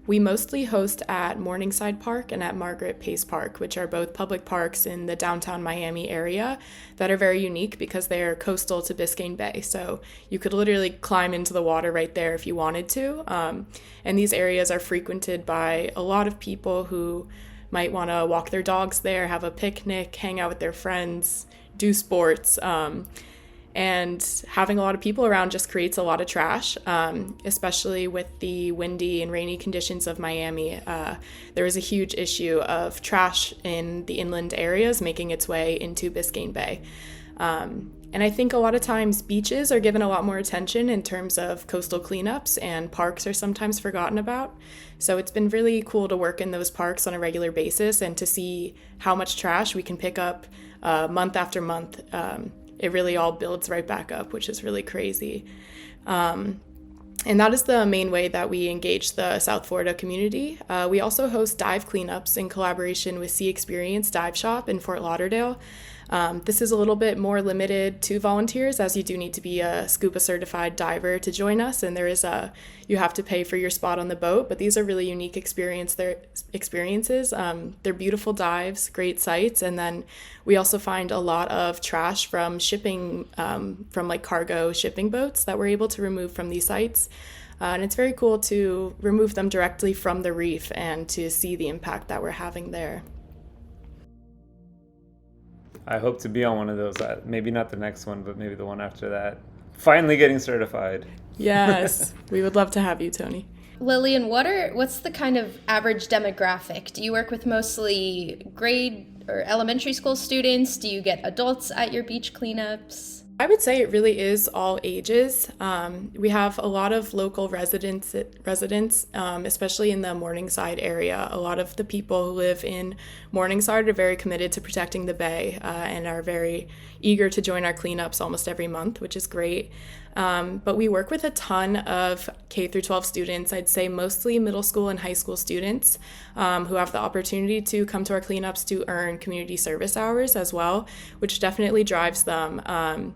We mostly host at Morningside Park and at Margaret Pace Park, which are both public parks in the downtown Miami area that are very unique because they are coastal to Biscayne Bay. So you could literally climb into the water right there if you wanted to. And these areas are frequented by a lot of people who might want to walk their dogs there, have a picnic, hang out with their friends, do sports. And having a lot of people around just creates a lot of trash, especially with the windy and rainy conditions of Miami. There is a huge issue of trash in the inland areas making its way into Biscayne Bay. And I think a lot of times beaches are given a lot more attention in terms of coastal cleanups, and parks are sometimes forgotten about. So it's been really cool to work in those parks on a regular basis and to see how much trash we can pick up month after month. It really all builds right back up, which is really crazy. And that is the main way that we engage the South Florida community. We also host dive cleanups in collaboration with Sea Experience Dive Shop in Fort Lauderdale. This is a little bit more limited to volunteers, as you do need to be a scuba certified diver to join us, and you have to pay for your spot on the boat. But these are really unique experiences. They're beautiful dives, great sights, and then we also find a lot of trash from shipping, from like cargo shipping boats that we're able to remove from these sites. And it's very cool to remove them directly from the reef and to see the impact that we're having there. I hope to be on one of those. Maybe not the next one, but maybe the one after that. Finally getting certified. Yes, we would love to have you, Tony. Lillian, what's the kind of average demographic? Do you work with mostly grade or elementary school students? Do you get adults at your beach cleanups? I would say it really is all ages. We have a lot of local residents, especially in the Morningside area. A lot of the people who live in Morningside are very committed to protecting the bay and are very eager to join our cleanups almost every month, which is great. But we work with a ton of K through 12 students, I'd say mostly middle school and high school students who have the opportunity to come to our cleanups to earn community service hours as well, which definitely drives them.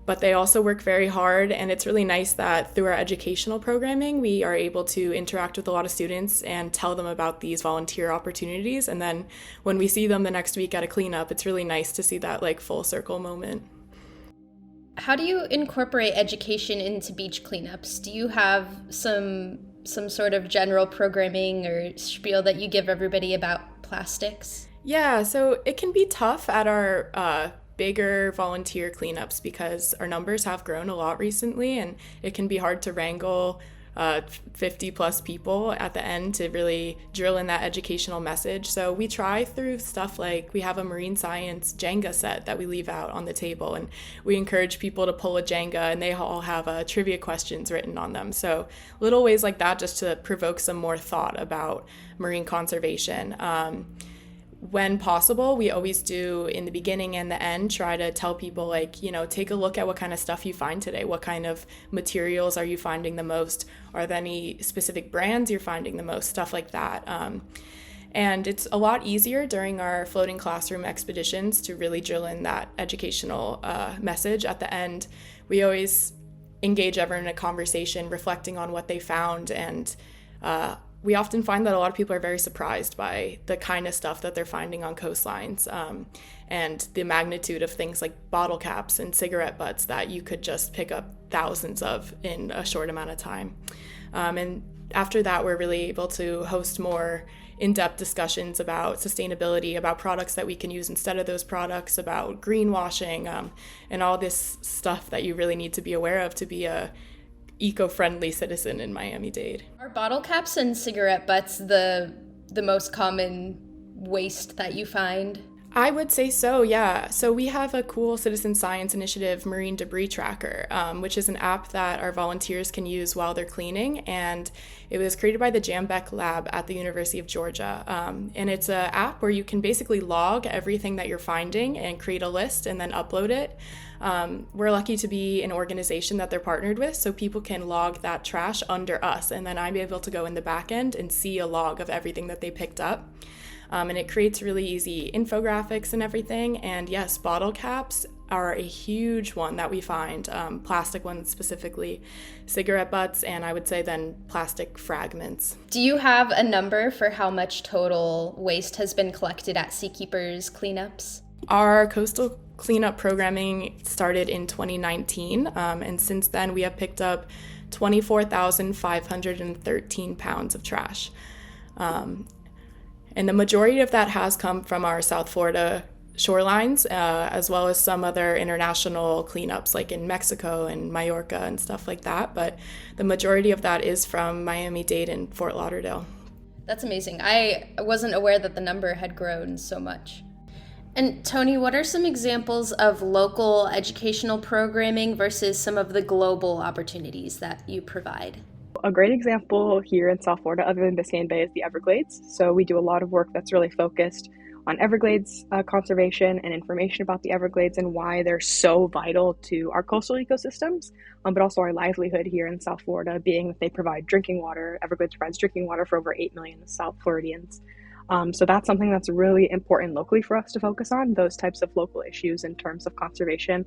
But they also work very hard, and it's really nice that through our educational programming, we are able to interact with a lot of students and tell them about these volunteer opportunities. And then when we see them the next week at a cleanup, it's really nice to see that like full circle moment. How do you incorporate education into beach cleanups? Do you have some sort of general programming or spiel that you give everybody about plastics? Yeah, so it can be tough at our bigger volunteer cleanups because our numbers have grown a lot recently, and it can be hard to wrangle 50 plus people at the end to really drill in that educational message. So we try through stuff like we have a marine science Jenga set that we leave out on the table, and we encourage people to pull a Jenga, and they all have trivia questions written on them. So little ways like that just to provoke some more thought about marine conservation. When possible, we always do in the beginning and the end try to tell people take a look at what kind of stuff you find today. What kind of materials are you finding the most? Are there any specific brands you're finding the most? Stuff like that. And it's a lot easier during our floating classroom expeditions to really drill in that educational message. At the end, we always engage everyone in a conversation reflecting on what they found, and we often find that a lot of people are very surprised by the kind of stuff that they're finding on coastlines and the magnitude of things like bottle caps and cigarette butts that you could just pick up thousands of in a short amount of time. And after that, we're really able to host more in-depth discussions about sustainability, about products that we can use instead of those products, about greenwashing, and all this stuff that you really need to be aware of to be a eco-friendly citizen in Miami-Dade. Are bottle caps and cigarette butts the most common waste that you find? I would say so, yeah. So we have a cool citizen science initiative, Marine Debris Tracker, which is an app that our volunteers can use while they're cleaning. And it was created by the Jambeck Lab at the University of Georgia. And it's an app where you can basically log everything that you're finding and create a list and then upload it. We're lucky to be an organization that they're partnered with, so people can log that trash under us. And then I'm able to go in the back end and see a log of everything that they picked up. And it creates really easy infographics and everything. And yes, bottle caps are a huge one that we find, plastic ones specifically, cigarette butts, and I would say then plastic fragments. Do you have a number for how much total waste has been collected at Seakeepers cleanups? Our coastal cleanup programming started in 2019, and since then we have picked up 24,513 pounds of trash. And the majority of that has come from our South Florida shorelines, as well as some other international cleanups like in Mexico and Mallorca and stuff like that. But the majority of that is from Miami-Dade and Fort Lauderdale. That's amazing. I wasn't aware that the number had grown so much. And Tony, what are some examples of local educational programming versus some of the global opportunities that you provide? A great example here in South Florida, other than Biscayne Bay, is the Everglades. So we do a lot of work that's really focused on Everglades conservation and information about the Everglades and why they're so vital to our coastal ecosystems, but also our livelihood here in South Florida, being that they provide drinking water. Everglades provides drinking water for over 8 million South Floridians. So that's something that's really important locally for us to focus on, those types of local issues in terms of conservation.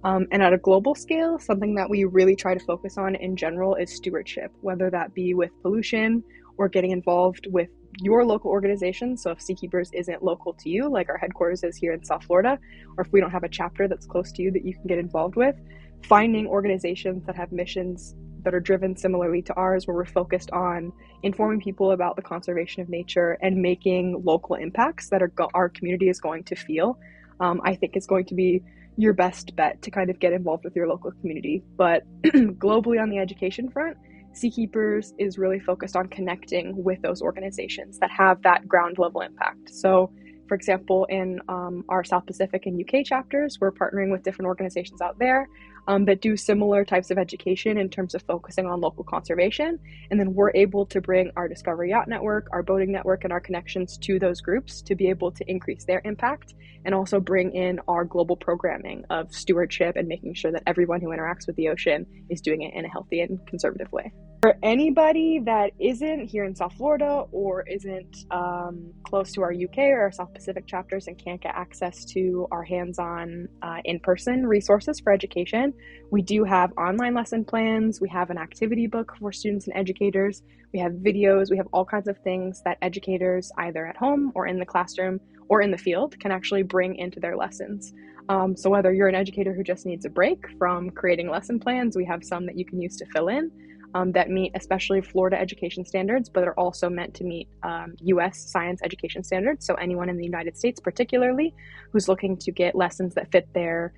And at a global scale, something that we really try to focus on in general is stewardship, whether that be with pollution or getting involved with your local organization. So if Seakeepers isn't local to you, like our headquarters is here in South Florida, or if we don't have a chapter that's close to you that you can get involved with, finding organizations that have missions that are driven similarly to ours, where we're focused on informing people about the conservation of nature and making local impacts that our community is going to feel, I think is going to be your best bet to kind of get involved with your local community. But globally on the education front, Seakeepers is really focused on connecting with those organizations that have that ground level impact. So for example, in our South Pacific and UK chapters, we're partnering with different organizations out there that do similar types of education in terms of focusing on local conservation. And then we're able to bring our Discovery Yacht Network, our boating network, and our connections to those groups to be able to increase their impact and also bring in our global programming of stewardship and making sure that everyone who interacts with the ocean is doing it in a healthy and conservative way. For anybody that isn't here in South Florida or isn't close to our UK or our South Pacific chapters and can't get access to our hands-on in-person resources for education, we do have online lesson plans. We have an activity book for students and educators. We have videos. We have all kinds of things that educators, either at home or in the classroom or in the field, can actually bring into their lessons. So whether you're an educator who just needs a break from creating lesson plans, we have some that you can use to fill in that meet especially Florida education standards, but are also meant to meet US science education standards. So anyone in the United States particularly who's looking to get lessons that fit their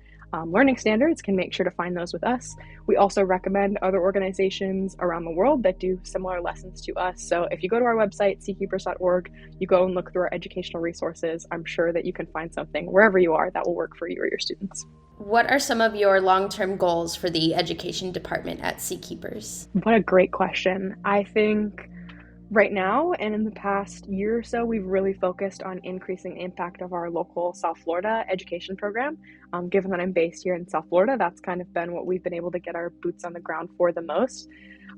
learning standards can make sure to find those with us. We also recommend other organizations around the world that do similar lessons to us. So if you go to our website, seakeepers.org, you go and look through our educational resources, I'm sure that you can find something wherever you are that will work for you or your students. What are some of your long-term goals for the education department at Seakeepers? What a great question. I think right now and in the past year or so, we've really focused on increasing the impact of our local South Florida education program. Given that I'm based here in South Florida, that's kind of been what we've been able to get our boots on the ground for the most.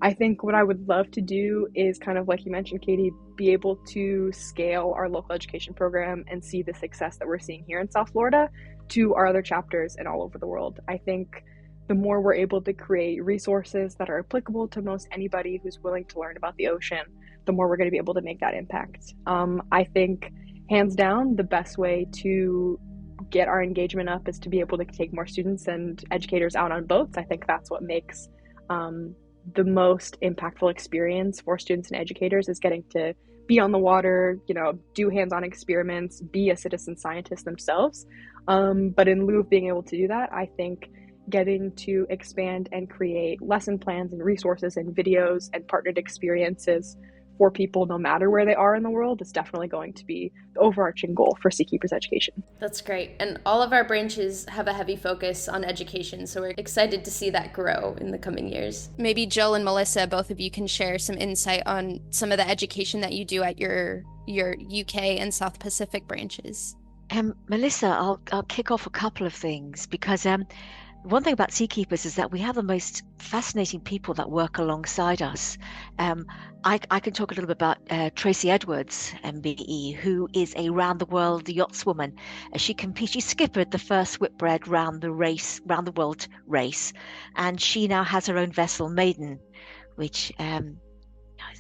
I think what I would love to do is kind of like you mentioned, Katie, be able to scale our local education program and see the success that we're seeing here in South Florida to our other chapters and all over the world. I think the more we're able to create resources that are applicable to most anybody who's willing to learn about the ocean, the more we're going to be able to make that impact. I think hands down, the best way to get our engagement up is to be able to take more students and educators out on boats. I think that's what makes the most impactful experience for students and educators, is getting to be on the water, do hands-on experiments, be a citizen scientist themselves. But in lieu of being able to do that, I think getting to expand and create lesson plans and resources and videos and partnered experiences for people no matter where they are in the world is definitely going to be the overarching goal for Seakeepers education. That's great. And all of our branches have a heavy focus on education, so we're excited to see that grow in the coming years. Maybe Jill and Melissa, both of you can share some insight on some of the education that you do at your UK and South Pacific branches. Melissa, I'll kick off a couple of things, because one thing about Seakeepers is that we have the most fascinating people that work alongside us. I can talk a little bit about Tracy Edwards, MBE, who is a round-the-world yachtswoman. She skippered the first Whitbread round the world race, and she now has her own vessel, Maiden, which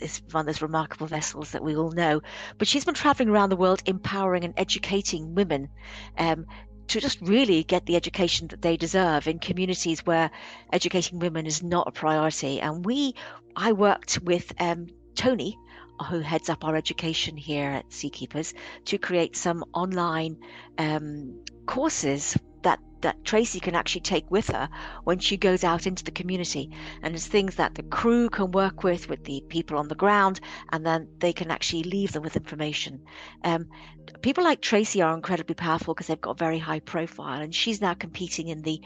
is one of those remarkable vessels that we all know. But she's been traveling around the world empowering and educating women to just really get the education that they deserve in communities where educating women is not a priority. And I worked with Tony, who heads up our education here at Seakeepers, to create some online courses that Tracy can actually take with her when she goes out into the community. And it's things that the crew can work with the people on the ground, and then they can actually leave them with information. People like Tracy are incredibly powerful because they've got a very high profile, and she's now competing in the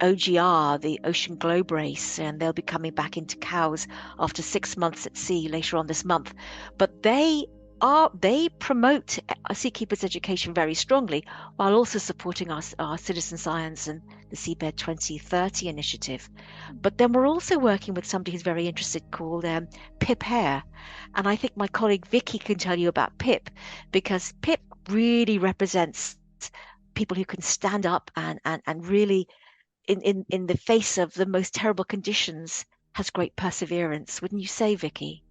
OGR, the Ocean Globe Race, and they'll be coming back into Cowes after 6 months at sea later on this month. But they they promote seakeepers education very strongly, while also supporting our citizen science and the Seabed 2030 initiative. But then we're also working with somebody who's very interested called Pip Hare. And I think my colleague Vicky can tell you about Pip, because Pip really represents people who can stand up and really, in the face of the most terrible conditions, has great perseverance. Wouldn't you say, Vicky?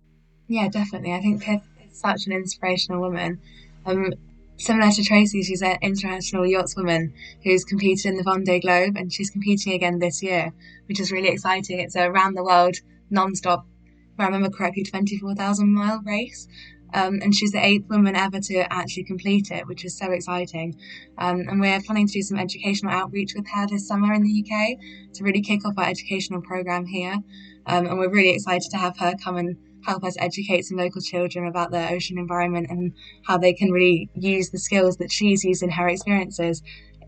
Yeah, definitely. I think Pip is such an inspirational woman. Um, Similar to Tracy, she's an international yachtswoman who's competed in the Vendée Globe, and she's competing again this year, which is really exciting. It's a round the world, non-stop, if I remember correctly, 24,000-mile race. And she's the 8th woman ever to actually complete it, which is so exciting. And we're planning to do some educational outreach with her this summer in the UK to really kick off our educational program here. And we're really excited to have her come and help us educate some local children about the ocean environment and how they can really use the skills that she's used in her experiences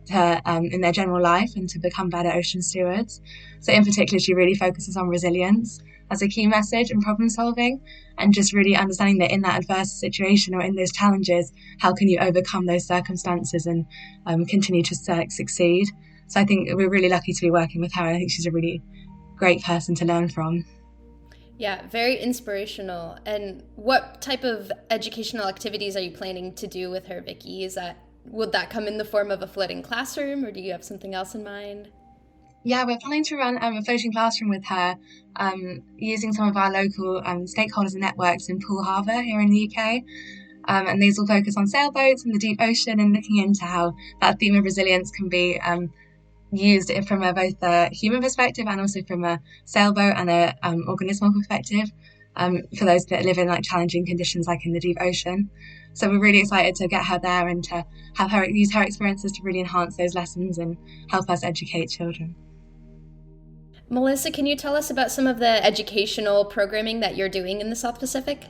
to, in their general life, and to become better ocean stewards. So in particular, she really focuses on resilience as a key message and problem solving, and just really understanding that in that adverse situation or in those challenges, how can you overcome those circumstances and continue to succeed. So I think we're really lucky to be working with her. I think she's a really great person to learn from. Yeah, very inspirational. And what type of educational activities are you planning to do with her, Vicky? Would that come in the form of a floating classroom, or do you have something else in mind? Yeah, we're planning to run a floating classroom with her, using some of our local stakeholders and networks in Poole Harbour here in the UK. And these will focus on sailboats and the deep ocean, and looking into how that theme of resilience can be used from both a human perspective and also from a sailboat and a organismal perspective, for those that live in challenging conditions like in the deep ocean. So we're really excited to get her there and to have her use her experiences to really enhance those lessons and help us educate children. Melissa, can you tell us about some of the educational programming that you're doing in the South Pacific?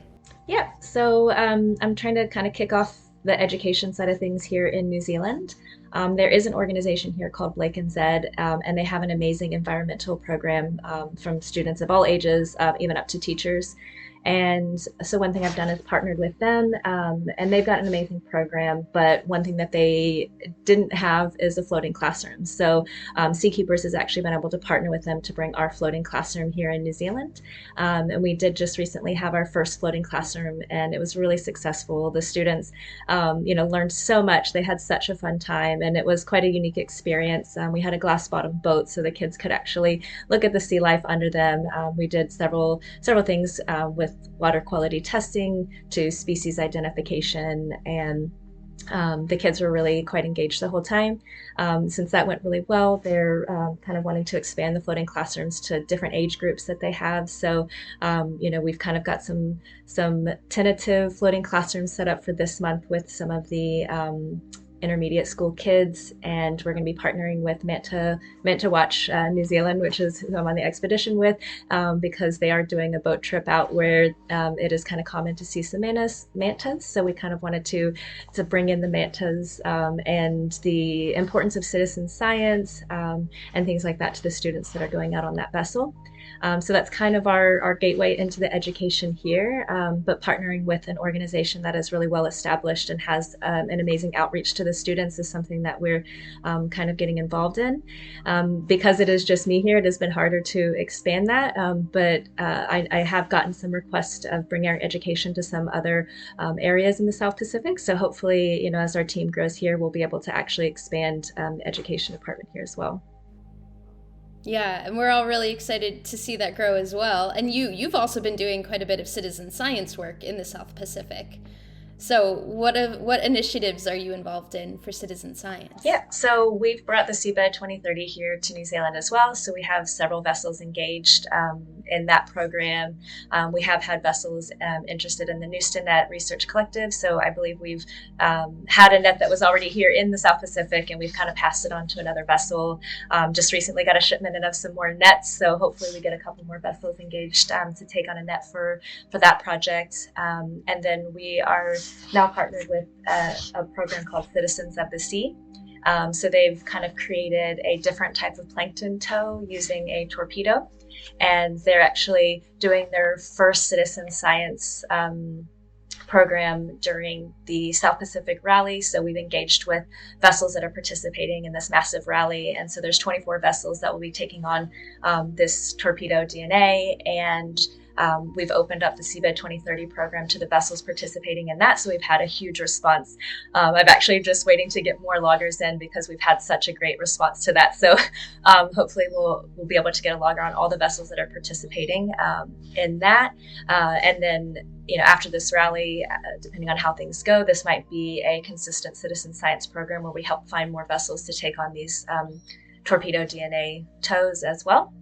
Yeah, so I'm trying to kind of kick off the education side of things here in New Zealand. There is an organization here called Blake and Zed, and they have an amazing environmental program from students of all ages, even up to teachers. And so one thing I've done is partnered with them, and they've got an amazing program, but one thing that they didn't have is a floating classroom. So SeaKeepers has actually been able to partner with them to bring our floating classroom here in New Zealand. And we did just recently have our first floating classroom, and it was really successful. The students, learned so much. They had such a fun time, and it was quite a unique experience. We had a glass bottom boat so the kids could actually look at the sea life under them. We did several things with water quality testing to species identification, and the kids were really quite engaged the whole time. Since that went really well, they're kind of wanting to expand the floating classrooms to different age groups that they have. So, we've kind of got some tentative floating classrooms set up for this month with some of the intermediate school kids, and we're going to be partnering with Manta Watch New Zealand, which is who I'm on the expedition with, because they are doing a boat trip out where it is kind of common to see some mantas. So we kind of wanted to bring in the mantas and the importance of citizen science and things like that to the students that are going out on that vessel. So that's kind of our gateway into the education here, but partnering with an organization that is really well established and has an amazing outreach to the students is something that we're kind of getting involved in. Because it is just me here, it has been harder to expand that, but I have gotten some requests of bringing our education to some other areas in the South Pacific. So hopefully, as our team grows here, we'll be able to actually expand the education department here as well. Yeah, and we're all really excited to see that grow as well. And you've also been doing quite a bit of citizen science work in the South Pacific. So what initiatives are you involved in for citizen science? Yeah, so we've brought the Seabed 2030 here to New Zealand as well. So we have several vessels engaged in that program. We have had vessels interested in the Newston Net Research Collective. So I believe we've had a net that was already here in the South Pacific, and we've kind of passed it on to another vessel. Just recently got a shipment in of some more nets. So hopefully we get a couple more vessels engaged to take on a net for that project. And then we are now partnered with a program called Citizens of the Sea. So they've kind of created a different type of plankton tow using a torpedo, and they're actually doing their first citizen science program during the South Pacific Rally. So we've engaged with vessels that are participating in this massive rally. And so there's 24 vessels that will be taking on this torpedo DNA. And we've opened up the Seabed 2030 program to the vessels participating in that. So we've had a huge response. I'm actually just waiting to get more loggers in because we've had such a great response to that. So hopefully we'll be able to get a logger on all the vessels that are participating in that. And then, after this rally, depending on how things go, this might be a consistent citizen science program where we help find more vessels to take on these torpedo DNA tows as well.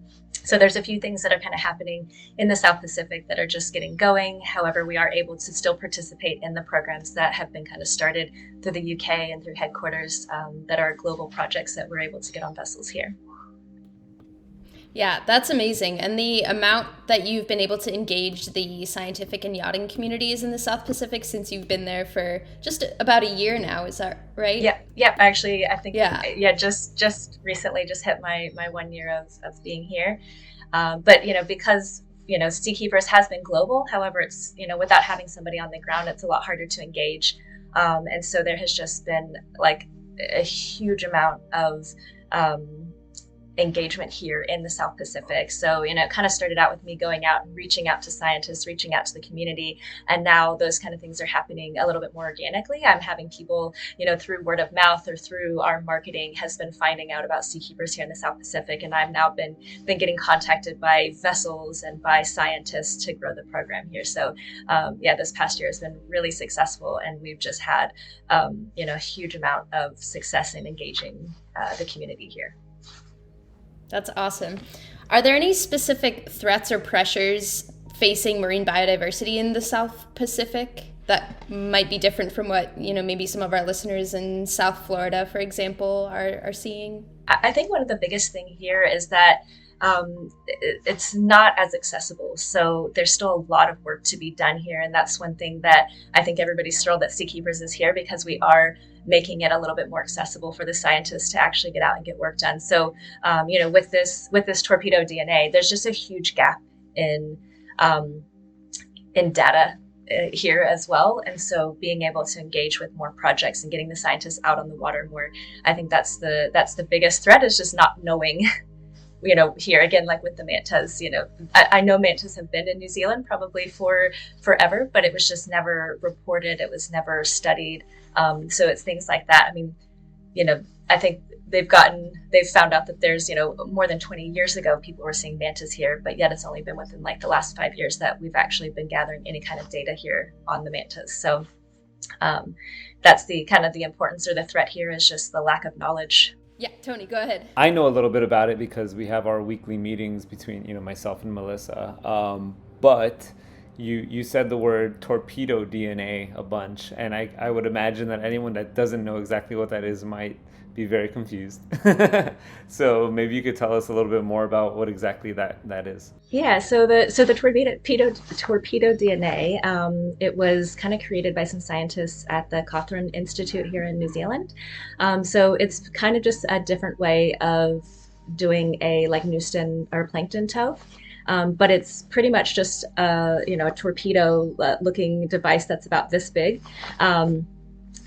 So there's a few things that are kind of happening in the South Pacific that are just getting going. However, we are able to still participate in the programs that have been kind of started through the UK and through headquarters that are global projects that we're able to get on vessels here. Yeah, that's amazing. And the amount that you've been able to engage the scientific and yachting communities in the South Pacific since you've been there for just about a year now, is that right? Yeah. Actually, I think, just recently just hit my 1 year of being here. But, because, SeaKeepers has been global. However, it's, without having somebody on the ground, it's a lot harder to engage. And so there has just been like a huge amount of engagement here in the South Pacific. So, it kind of started out with me going out and reaching out to scientists, reaching out to the community. And now those kind of things are happening a little bit more organically. I'm having people, through word of mouth or through our marketing has been finding out about Seakeepers here in the South Pacific. And I've now been getting contacted by vessels and by scientists to grow the program here. So, this past year has been really successful. And we've just had, a huge amount of success in engaging the community here. That's awesome. Are there any specific threats or pressures facing marine biodiversity in the South Pacific that might be different from what, maybe some of our listeners in South Florida, for example, are seeing? I think one of the biggest things here is that it's not as accessible. So there's still a lot of work to be done here. And that's one thing that I think everybody's thrilled that SeaKeepers is here, because we are making it a little bit more accessible for the scientists to actually get out and get work done. So, with this torpedo DNA, there's just a huge gap in data here as well. And so being able to engage with more projects and getting the scientists out on the water more, I think that's the biggest threat, is just not knowing here again, like with the mantas, I know mantas have been in New Zealand probably for forever, but it was just never reported. It was never studied. So it's things like that. I mean, I think they've found out that there's, more than 20 years ago, people were seeing mantas here, but yet it's only been within like the last 5 years that we've actually been gathering any kind of data here on the mantas. So that's the kind of the importance, or the threat here, is just the lack of knowledge. Yeah, Tony, go ahead. I know a little bit about it because we have our weekly meetings between, myself and Melissa. But you said the word torpedo DNA a bunch, and I would imagine that anyone that doesn't know exactly what that is might be very confused. So maybe you could tell us a little bit more about what exactly that is. Yeah, so the torpedo DNA, it was kind of created by some scientists at the Cawthron Institute here in New Zealand. So it's kind of just a different way of doing a like Newston or plankton tow. But it's pretty much just a torpedo looking device that's about this big.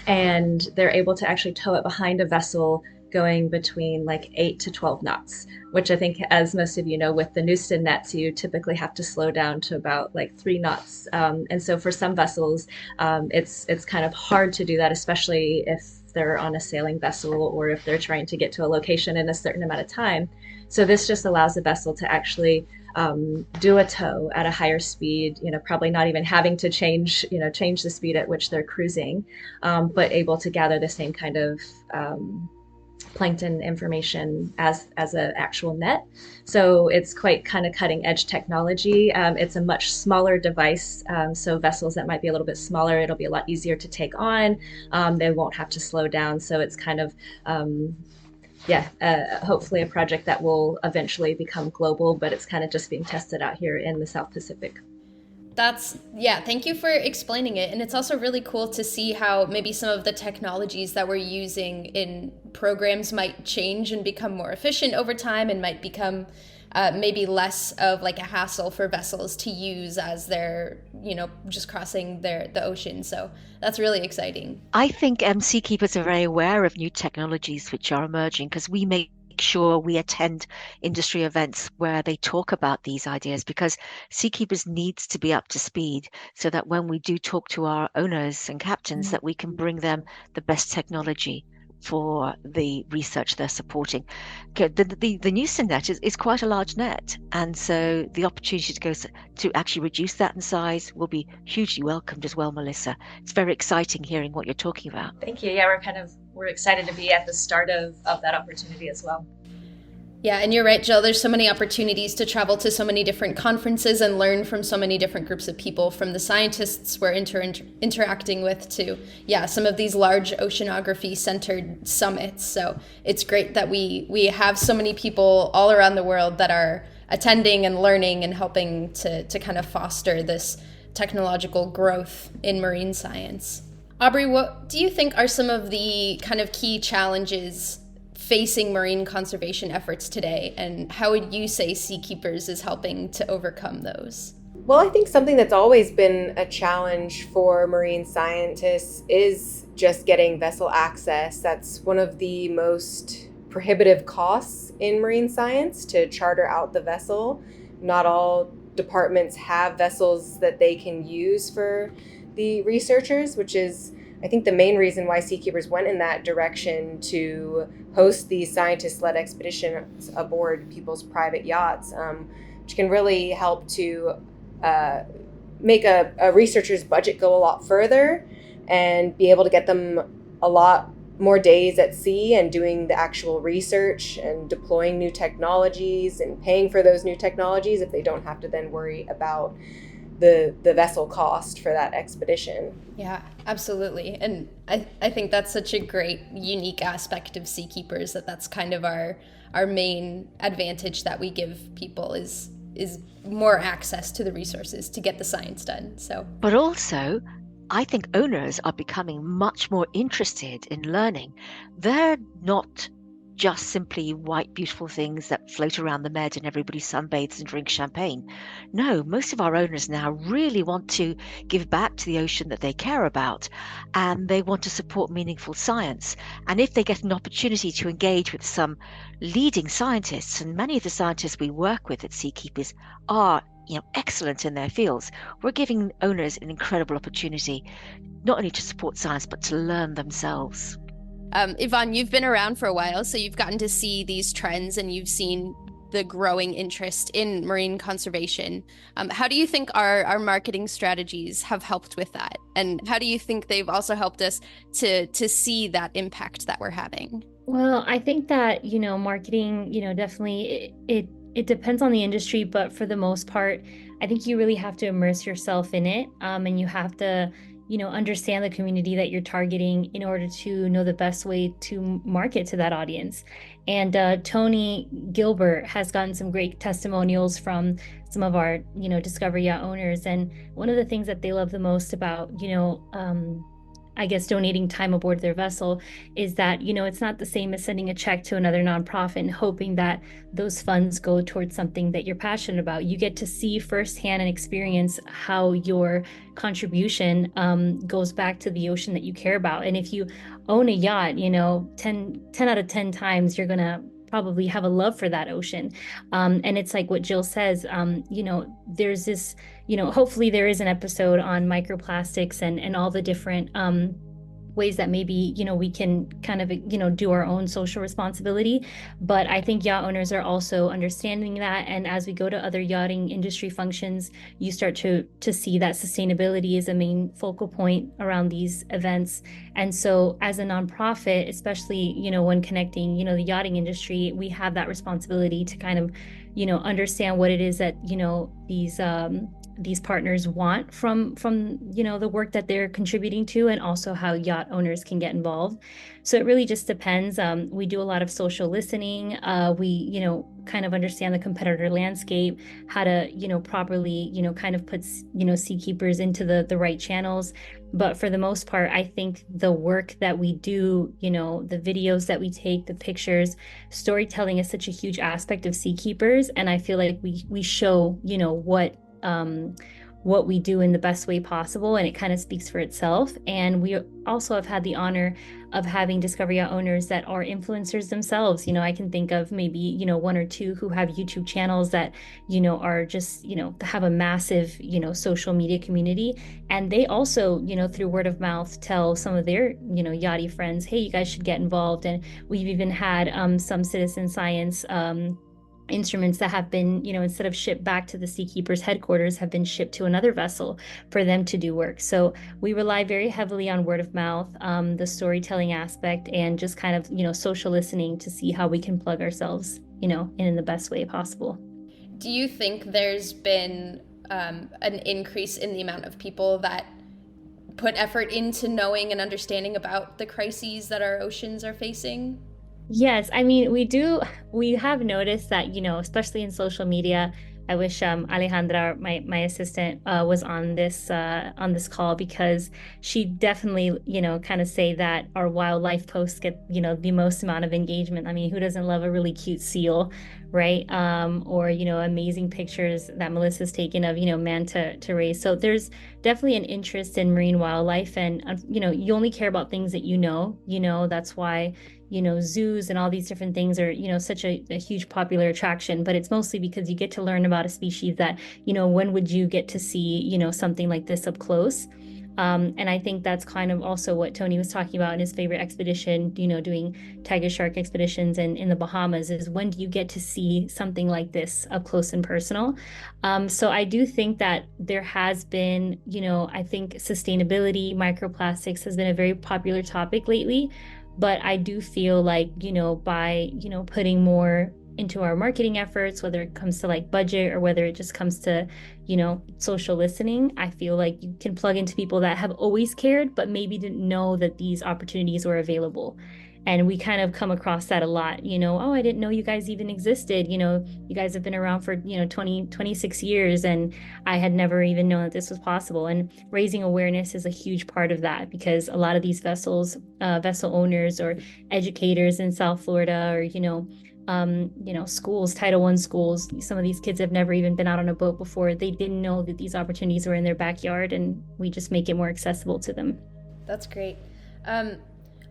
And they're able to actually tow it behind a vessel going between like 8 to 12 knots, which I think, as most of you know, with the Newston nets, you typically have to slow down to about like 3 knots. And so for some vessels, it's kind of hard to do that, especially if they're on a sailing vessel or if they're trying to get to a location in a certain amount of time. So this just allows the vessel to actually do a tow at a higher speed, probably not even having to change the speed at which they're cruising, but able to gather the same kind of plankton information as an actual net. So it's quite kind of cutting edge technology. It's a much smaller device. So vessels that might be a little bit smaller, it'll be a lot easier to take on. They won't have to slow down. So it's kind of, hopefully a project that will eventually become global, but it's kind of just being tested out here in the South Pacific. Thank you for explaining it. And it's also really cool to see how maybe some of the technologies that we're using in programs might change and become more efficient over time, and might become maybe less of like a hassle for vessels to use as they're, just crossing the ocean. So that's really exciting. I think seakeepers are very aware of new technologies which are emerging because we make sure we attend industry events where they talk about these ideas, because seakeepers needs to be up to speed so that when we do talk to our owners and captains, that we can bring them the best technology for the research they're supporting. The new net is quite a large net, and so the opportunity to actually reduce that in size will be hugely welcomed as well, Melissa. It's very exciting hearing what you're talking about. Thank you. Yeah, we're excited to be at the start of that opportunity as well. Yeah, and you're right, Jill. There's so many opportunities to travel to so many different conferences and learn from so many different groups of people, from the scientists we're interacting with to, some of these large oceanography-centered summits. So it's great that we have so many people all around the world that are attending and learning and helping to kind of foster this technological growth in marine science. Aubrey, what do you think are some of the kind of key challenges facing marine conservation efforts today, and how would you say Seakeepers is helping to overcome those? Well, I think something that's always been a challenge for marine scientists is just getting vessel access. That's one of the most prohibitive costs in marine science, to charter out the vessel. Not all departments have vessels that they can use for the researchers, which is, I think, the main reason why Seakeepers went in that direction, to host these scientist-led expeditions aboard people's private yachts, which can really help to make a researcher's budget go a lot further and be able to get them a lot more days at sea and doing the actual research and deploying new technologies and paying for those new technologies if they don't have to then worry about the vessel cost for that expedition. Yeah, absolutely. And I think that's such a great, unique aspect of Seakeepers, that's kind of our main advantage that we give people is more access to the resources to get the science done. So, but also, I think owners are becoming much more interested in learning. They're not just simply white, beautiful things that float around the Med and everybody sunbathes and drinks champagne. No, most of our owners now really want to give back to the ocean that they care about, and they want to support meaningful science. And if they get an opportunity to engage with some leading scientists, and many of the scientists we work with at Seakeepers are excellent in their fields, we're giving owners an incredible opportunity not only to support science but to learn themselves. Yvonne, you've been around for a while, so you've gotten to see these trends and you've seen the growing interest in marine conservation. How do you think our marketing strategies have helped with that? And how do you think they've also helped us to see that impact that we're having? Well, I think that, marketing, definitely it depends on the industry, but for the most part, I think you really have to immerse yourself in it. And you have to understand the community that you're targeting in order to know the best way to market to that audience. And Tony Gilbert has gotten some great testimonials from some of our, Discovery Yacht owners. And one of the things that they love the most about, I guess, donating time aboard their vessel is that, it's not the same as sending a check to another nonprofit and hoping that those funds go towards something that you're passionate about. You get to see firsthand and experience how your contribution goes back to the ocean that you care about. And if you own a yacht, 10 out of 10 times you're going to probably have a love for that ocean. And it's like what Jill says, there's this, hopefully there is an episode on microplastics and all the different ways that maybe, we can kind of, do our own social responsibility. But I think yacht owners are also understanding that. And as we go to other yachting industry functions, you start to see that sustainability is a main focal point around these events. And so as a nonprofit, especially, when connecting, the yachting industry, we have that responsibility to kind of, understand what it is that, these these partners want from the work that they're contributing to, and also how yacht owners can get involved. So it really just depends. We do a lot of social listening. We kind of understand the competitor landscape, how to properly kind of put seakeepers into the right channels. But for the most part, I think the work that we do, the videos that we take, the pictures, storytelling is such a huge aspect of seakeepers. And I feel like we show, what we do in the best way possible, and it kind of speaks for itself. And we also have had the honor of having Discovery Yacht owners that are influencers themselves. I can think of maybe, one or two who have YouTube channels that, are just, have a massive, social media community. And they also, through word of mouth, tell some of their, yachty friends, hey, you guys should get involved. And we've even had some citizen science instruments that have been, instead of shipped back to the Seakeepers headquarters, have been shipped to another vessel for them to do work. So we rely very heavily on word of mouth, the storytelling aspect, and just kind of, social listening to see how we can plug ourselves, in the best way possible. Do you think there's been an increase in the amount of people that put effort into knowing and understanding about the crises that our oceans are facing? Yes, I mean, we have noticed that, especially in social media. I wish Alejandra, my assistant, was on this call, because she definitely, kind of say that our wildlife posts get, the most amount of engagement. I mean, who doesn't love a really cute seal, right? Or, amazing pictures that Melissa's taken of, manta rays. So there's definitely an interest in marine wildlife, and, you only care about things that that's why zoos and all these different things are, such a huge popular attraction. But it's mostly because you get to learn about a species that, when would you get to see, something like this up close? And I think that's kind of also what Tony was talking about in his favorite expedition, doing tiger shark expeditions in the Bahamas, is when do you get to see something like this up close and personal? So I do think that there has been, I think sustainability, microplastics has been a very popular topic lately. But I do feel like, by, putting more into our marketing efforts, whether it comes to like budget or whether it just comes to, social listening, I feel like you can plug into people that have always cared, but maybe didn't know that these opportunities were available. And we kind of come across that a lot, oh, I didn't know you guys even existed. You guys have been around for, 26 years, and I had never even known that this was possible. And raising awareness is a huge part of that, because a lot of these vessel owners or educators in South Florida, or, schools, Title I schools, some of these kids have never even been out on a boat before. They didn't know that these opportunities were in their backyard, and we just make it more accessible to them. That's great.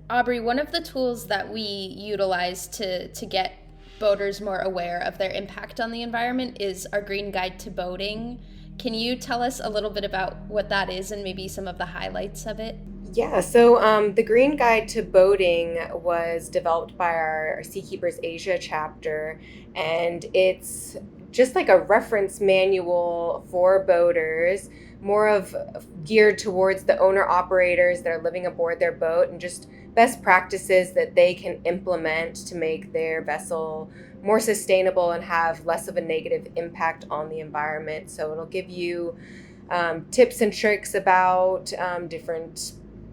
Aubrey, one of the tools that we utilize to get boaters more aware of their impact on the environment is our Green Guide to Boating. Can you tell us a little bit about what that is and maybe some of the highlights of it? Yeah, so the Green Guide to Boating was developed by our Seakeepers Asia chapter, and it's just like a reference manual for boaters, more of geared towards the owner-operators that are living aboard their boat, and just best practices that they can implement to make their vessel more sustainable and have less of a negative impact on the environment. So it'll give you tips and tricks about different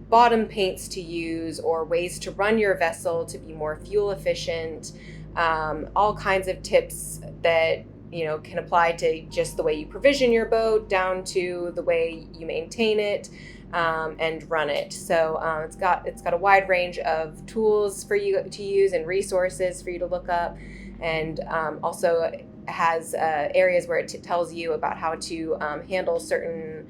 bottom paints to use, or ways to run your vessel to be more fuel efficient, all kinds of tips that can apply to just the way you provision your boat down to the way you maintain it and run it. So it's got a wide range of tools for you to use and resources for you to look up, and also has areas where it tells you about how to handle certain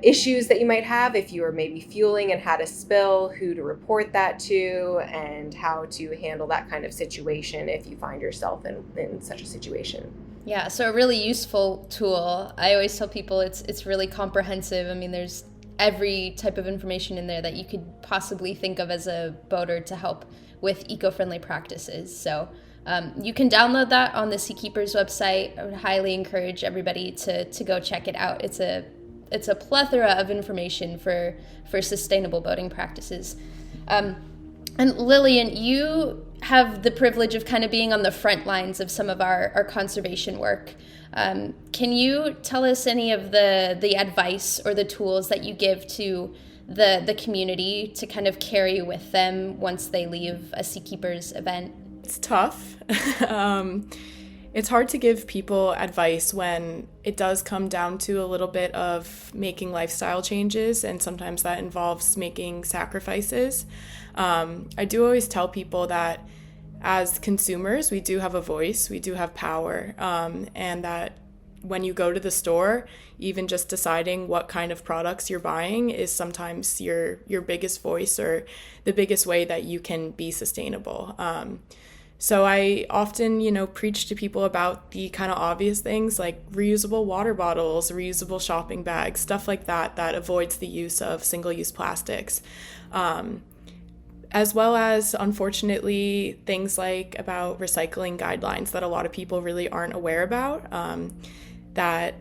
issues that you might have if you are maybe fueling and had a spill, who to report that to, and how to handle that kind of situation if you find yourself in such a situation. Yeah, so a really useful tool. I always tell people it's really comprehensive. I mean, there's every type of information in there that you could possibly think of as a boater to help with eco-friendly practices. So you can download that on the Seakeepers website. I would highly encourage everybody to go check it out. It's a plethora of information for sustainable boating practices. And Lillian, you have the privilege of kind of being on the front lines of some of our conservation work. Can you tell us any of the advice or the tools that you give to the community to kind of carry with them once they leave a Seakeepers event? It's tough. It's hard to give people advice when it does come down to a little bit of making lifestyle changes, and sometimes that involves making sacrifices. I do always tell people that as consumers, we do have a voice, we do have power, and that when you go to the store, even just deciding what kind of products you're buying is sometimes your biggest voice or the biggest way that you can be sustainable. So I often, preach to people about the kind of obvious things like reusable water bottles, reusable shopping bags, stuff like that avoids the use of single-use plastics. As well as, unfortunately, things like about recycling guidelines that a lot of people really aren't aware about, that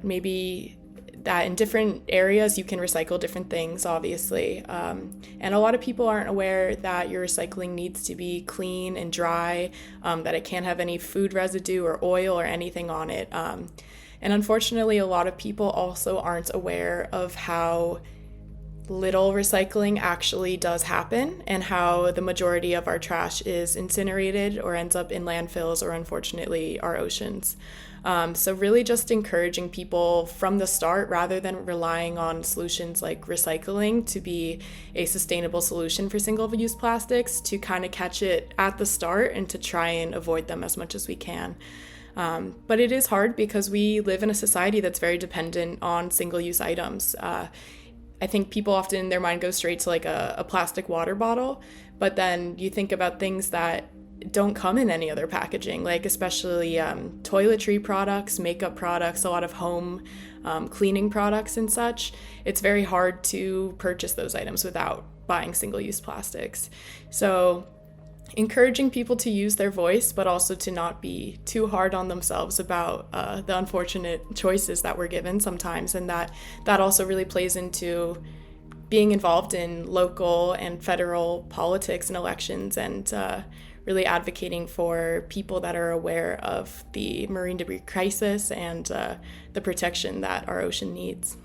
in different areas you can recycle different things, obviously. And a lot of people aren't aware that your recycling needs to be clean and dry, that it can't have any food residue or oil or anything on it. And unfortunately, a lot of people also aren't aware of how little recycling actually does happen and how the majority of our trash is incinerated or ends up in landfills or, unfortunately, our oceans. So really just encouraging people from the start, rather than relying on solutions like recycling to be a sustainable solution for single-use plastics, to kind of catch it at the start and to try and avoid them as much as we can. But it is hard because we live in a society that's very dependent on single-use items. I think people often, their mind goes straight to like a plastic water bottle, but then you think about things that don't come in any other packaging, like especially toiletry products, makeup products, a lot of home cleaning products and such. It's very hard to purchase those items without buying single-use plastics. So encouraging people to use their voice, but also to not be too hard on themselves about the unfortunate choices that we're given sometimes, and that also really plays into being involved in local and federal politics and elections, and really advocating for people that are aware of the marine debris crisis and the protection that our ocean needs.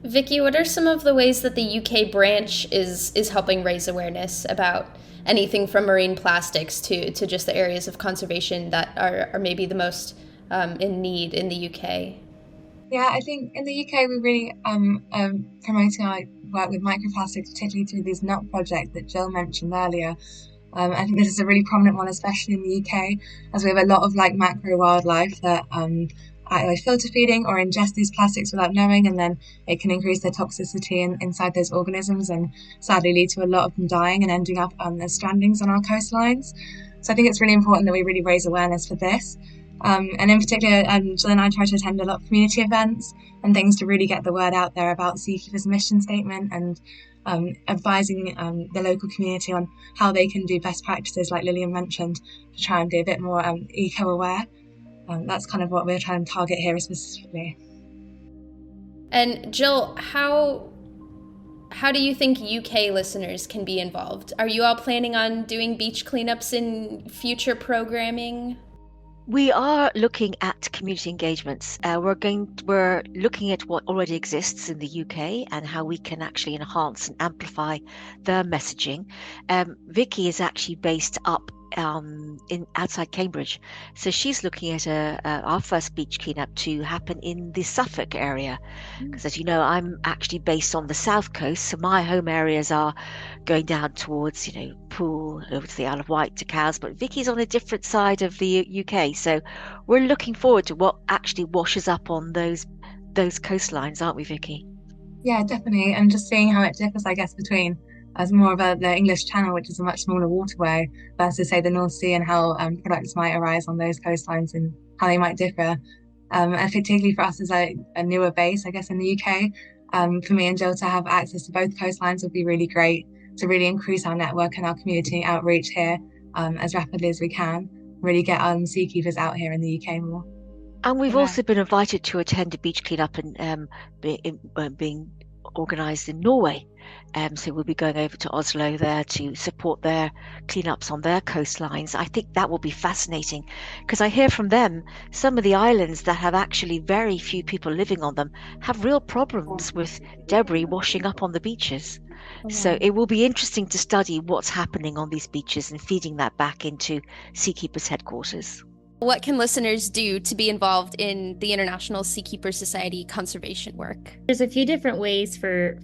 Vicky, what are some of the ways that the UK branch is helping raise awareness about anything from marine plastics to just the areas of conservation that are maybe the most in need in the UK? Yeah, I think in the UK we're really promoting our work with microplastics, particularly through these NUT projects that Jill mentioned earlier. I think this is a really prominent one, especially in the UK, as we have a lot of macro wildlife that either filter feeding or ingest these plastics without knowing, and then it can increase their toxicity inside those organisms and sadly lead to a lot of them dying and ending up as strandings on our coastlines. So I think it's really important that we really raise awareness for this. And in particular, Jill and I try to attend a lot of community events and things to really get the word out there about Seakeepers' mission statement, and advising the local community on how they can do best practices, like Lillian mentioned, to try and be a bit more eco-aware. That's kind of what we're trying to target here specifically. And Jill, how do you think UK listeners can be involved? Are you all planning on doing beach cleanups in future programming? We are looking at community engagements. We're looking at what already exists in the UK and how we can actually enhance and amplify the messaging. Vicky is actually based up in outside Cambridge, so she's looking at our first beach cleanup to happen in the Suffolk area, because as you know, I'm actually based on the south coast, so my home areas are going down towards Poole, over to the Isle of Wight, to Cowes, but Vicky's on a different side of the UK, so we're looking forward to what actually washes up on those coastlines, aren't we, Vicky? Yeah, definitely, and just seeing how it differs, I guess, between as more of the English Channel, which is a much smaller waterway, versus say the North Sea, and how products might arise on those coastlines and how they might differ. And particularly for us as a newer base, I guess, in the UK, for me and Jill to have access to both coastlines would be really great, to really increase our network and our community outreach here as rapidly as we can, really get seakeepers out here in the UK more. And we've also been invited to attend a beach cleanup and being organised in Norway. So we'll be going over to Oslo there to support their cleanups on their coastlines. I think that will be fascinating because I hear from them some of the islands that have actually very few people living on them have real problems with debris washing up on the beaches. So it will be interesting to study what's happening on these beaches and feeding that back into Seakeepers headquarters. What can listeners do to be involved in the International SeaKeepers Society conservation work? There's a few different ways for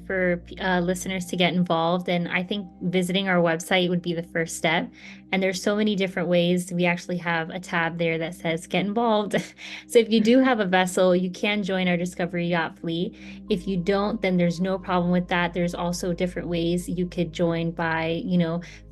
listeners to get involved, and I think visiting our website would be the first step. And there's so many different ways. We actually have a tab there that says get involved. So if you do have a vessel, you can join our Discovery Yacht Fleet. If you don't, then there's no problem with that. There's also different ways you could join by,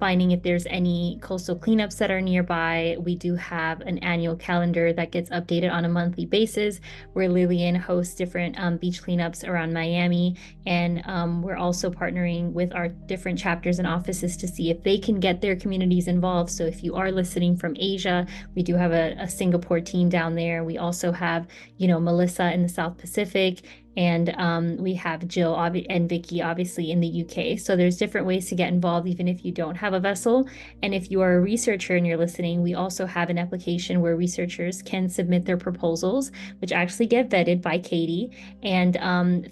finding if there's any coastal cleanups that are nearby. We do have an annual calendar that gets updated on a monthly basis where Lillian hosts different beach cleanups around Miami. And we're also partnering with our different chapters and offices to see if they can get their communities involved. So if you are listening from Asia, we do have a Singapore team down there. We also have, Melissa in the South Pacific. And we have Jill and Vicky, obviously, in the UK. So there's different ways to get involved, even if you don't have a vessel. And if you are a researcher and you're listening, we also have an application where researchers can submit their proposals, which actually get vetted by Katie. And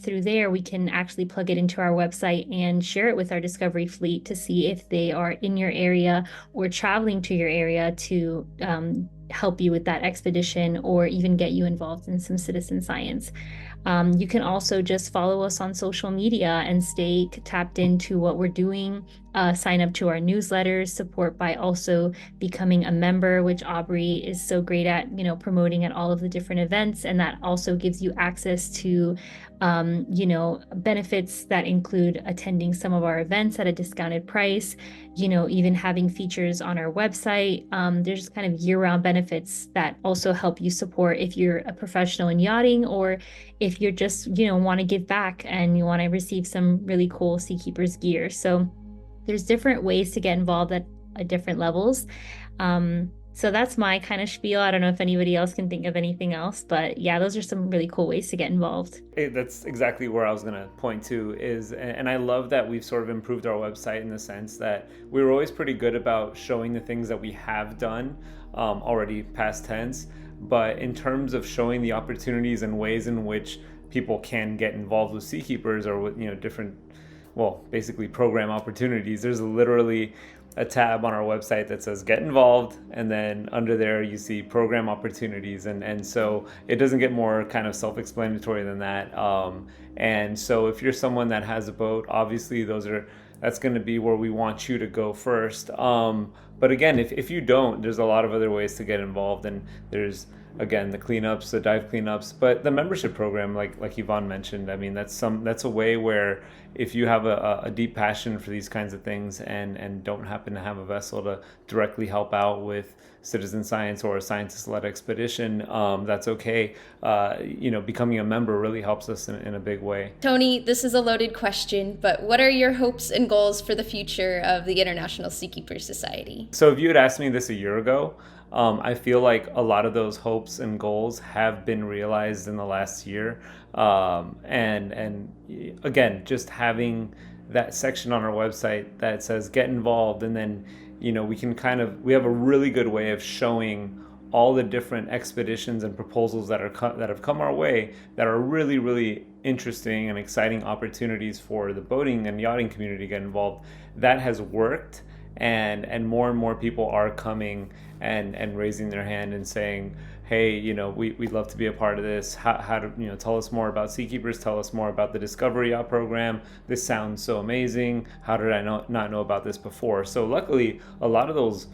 through there, we can actually plug it into our website and share it with our Discovery Fleet to see if they are in your area or traveling to your area to help you with that expedition or even get you involved in some citizen science. You can also just follow us on social media and stay tapped into what we're doing. Sign up to our newsletters, support by also becoming a member, which Aubrey is so great at, promoting at all of the different events. And that also gives you access to, benefits that include attending some of our events at a discounted price, even having features on our website. There's kind of year-round benefits that also help you support if you're a professional in yachting or if you're just, want to give back and you want to receive some really cool Seakeepers gear. So there's different ways to get involved at different levels. So that's my kind of spiel. I don't know if anybody else can think of anything else, but yeah, those are some really cool ways to get involved. That's exactly where I was going to point to and I love that we've sort of improved our website in the sense that we were always pretty good about showing the things that we have done already past tense, but in terms of showing the opportunities and ways in which people can get involved with Seakeepers or with, different, basically program opportunities, there's literally a tab on our website that says get involved, and then under there you see program opportunities, and so it doesn't get more kind of self-explanatory than that. And so if you're someone that has a boat, obviously that's going to be where we want you to go first. But again, if you don't, there's a lot of other ways to get involved, and there's again the cleanups, the dive cleanups, but the membership program, like Yvonne mentioned, I mean that's a way where if you have a deep passion for these kinds of things and don't happen to have a vessel to directly help out with citizen science or a scientist-led expedition, that's okay. Becoming a member really helps us in a big way. Tony, this is a loaded question, but what are your hopes and goals for the future of the International SeaKeepers Society? So if you had asked me this a year ago, I feel like a lot of those hopes and goals have been realized in the last year. And again, just having that section on our website that says get involved, and then, we have a really good way of showing all the different expeditions and proposals that have come our way that are really, really interesting and exciting opportunities for the boating and yachting community to get involved. That has worked, and more people are coming and raising their hand and saying, hey, we'd love to be a part of this. How to, tell us more about Seakeepers, tell us more about the Discovery Yacht program. This sounds so amazing. How did I not know about this before? So luckily, a lot of those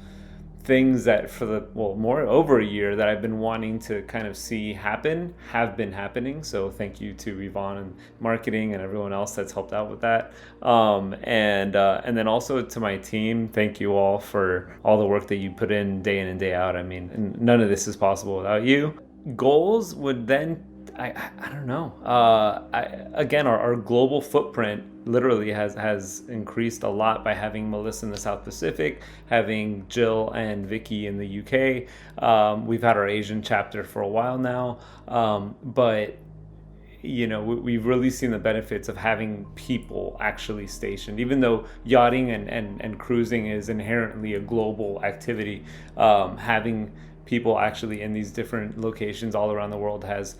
things that more over a year that I've been wanting to kind of see happen have been happening. So thank you to Yvonne and marketing and everyone else that's helped out with that. And then also to my team, thank you all for all the work that you put in and day out. I mean, and none of this is possible without you. Goals would then, I don't know. Again, our global footprint literally has increased a lot by having Melissa in the South Pacific, having Jill and Vicky in the UK. We've had our Asian chapter for a while now, but we've really seen the benefits of having people actually stationed. Even though yachting and cruising is inherently a global activity, having people actually in these different locations all around the world has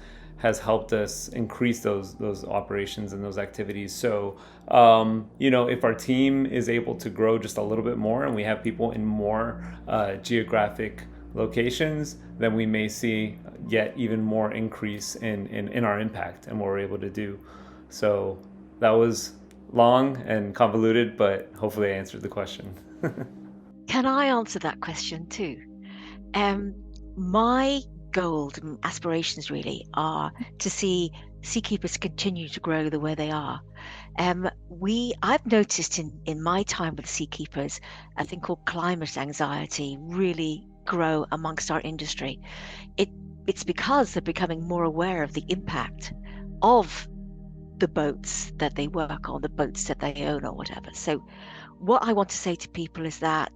helped us increase those operations and those activities. So, if our team is able to grow just a little bit more and we have people in more geographic locations, then we may see yet even more increase in our impact and what we're able to do. So that was long and convoluted, but hopefully I answered the question. Can I answer that question too? My goal and aspirations really are to see seakeepers continue to grow the way they are. I've noticed in my time with seakeepers a thing called climate anxiety really grow amongst our industry. It's because they're becoming more aware of the impact of the boats that they work on, the boats that they own or whatever. So what I want to say to people is that,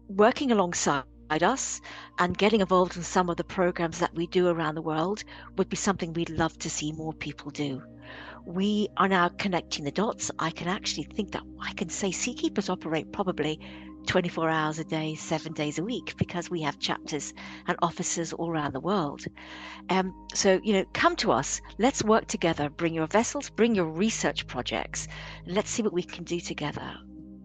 working alongside us and getting involved in some of the programs that we do around the world would be something we'd love to see more people do. We are now connecting the dots. I can actually think that I can say seakeepers operate probably 24 hours a day, 7 days a week, because we have chapters and offices all around the world. So, come to us. Let's work together. Bring your vessels, bring your research projects. And let's see what we can do together.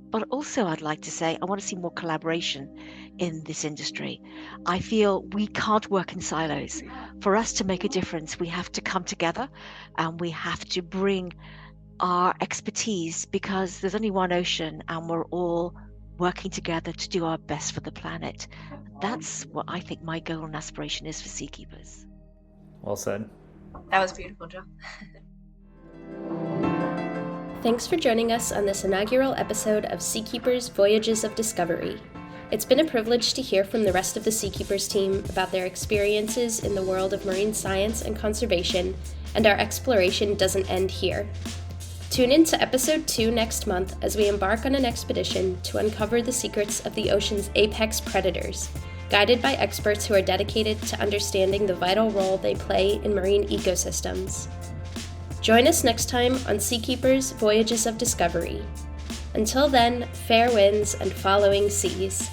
But also, I'd like to say, I want to see more collaboration in this industry. I feel we can't work in silos. For us to make a difference, we have to come together and we have to bring our expertise, because there's only one ocean and we're all working together to do our best for the planet. That's what I think my goal and aspiration is for seakeepers. Well said. That was beautiful, Jill. Thanks for joining us on this inaugural episode of Seakeepers Voyages of Discovery. It's been a privilege to hear from the rest of the Seakeepers team about their experiences in the world of marine science and conservation, and our exploration doesn't end here. Tune in to episode 2 next month as we embark on an expedition to uncover the secrets of the ocean's apex predators, guided by experts who are dedicated to understanding the vital role they play in marine ecosystems. Join us next time on Seakeepers Voyages of Discovery. Until then, fair winds and following seas.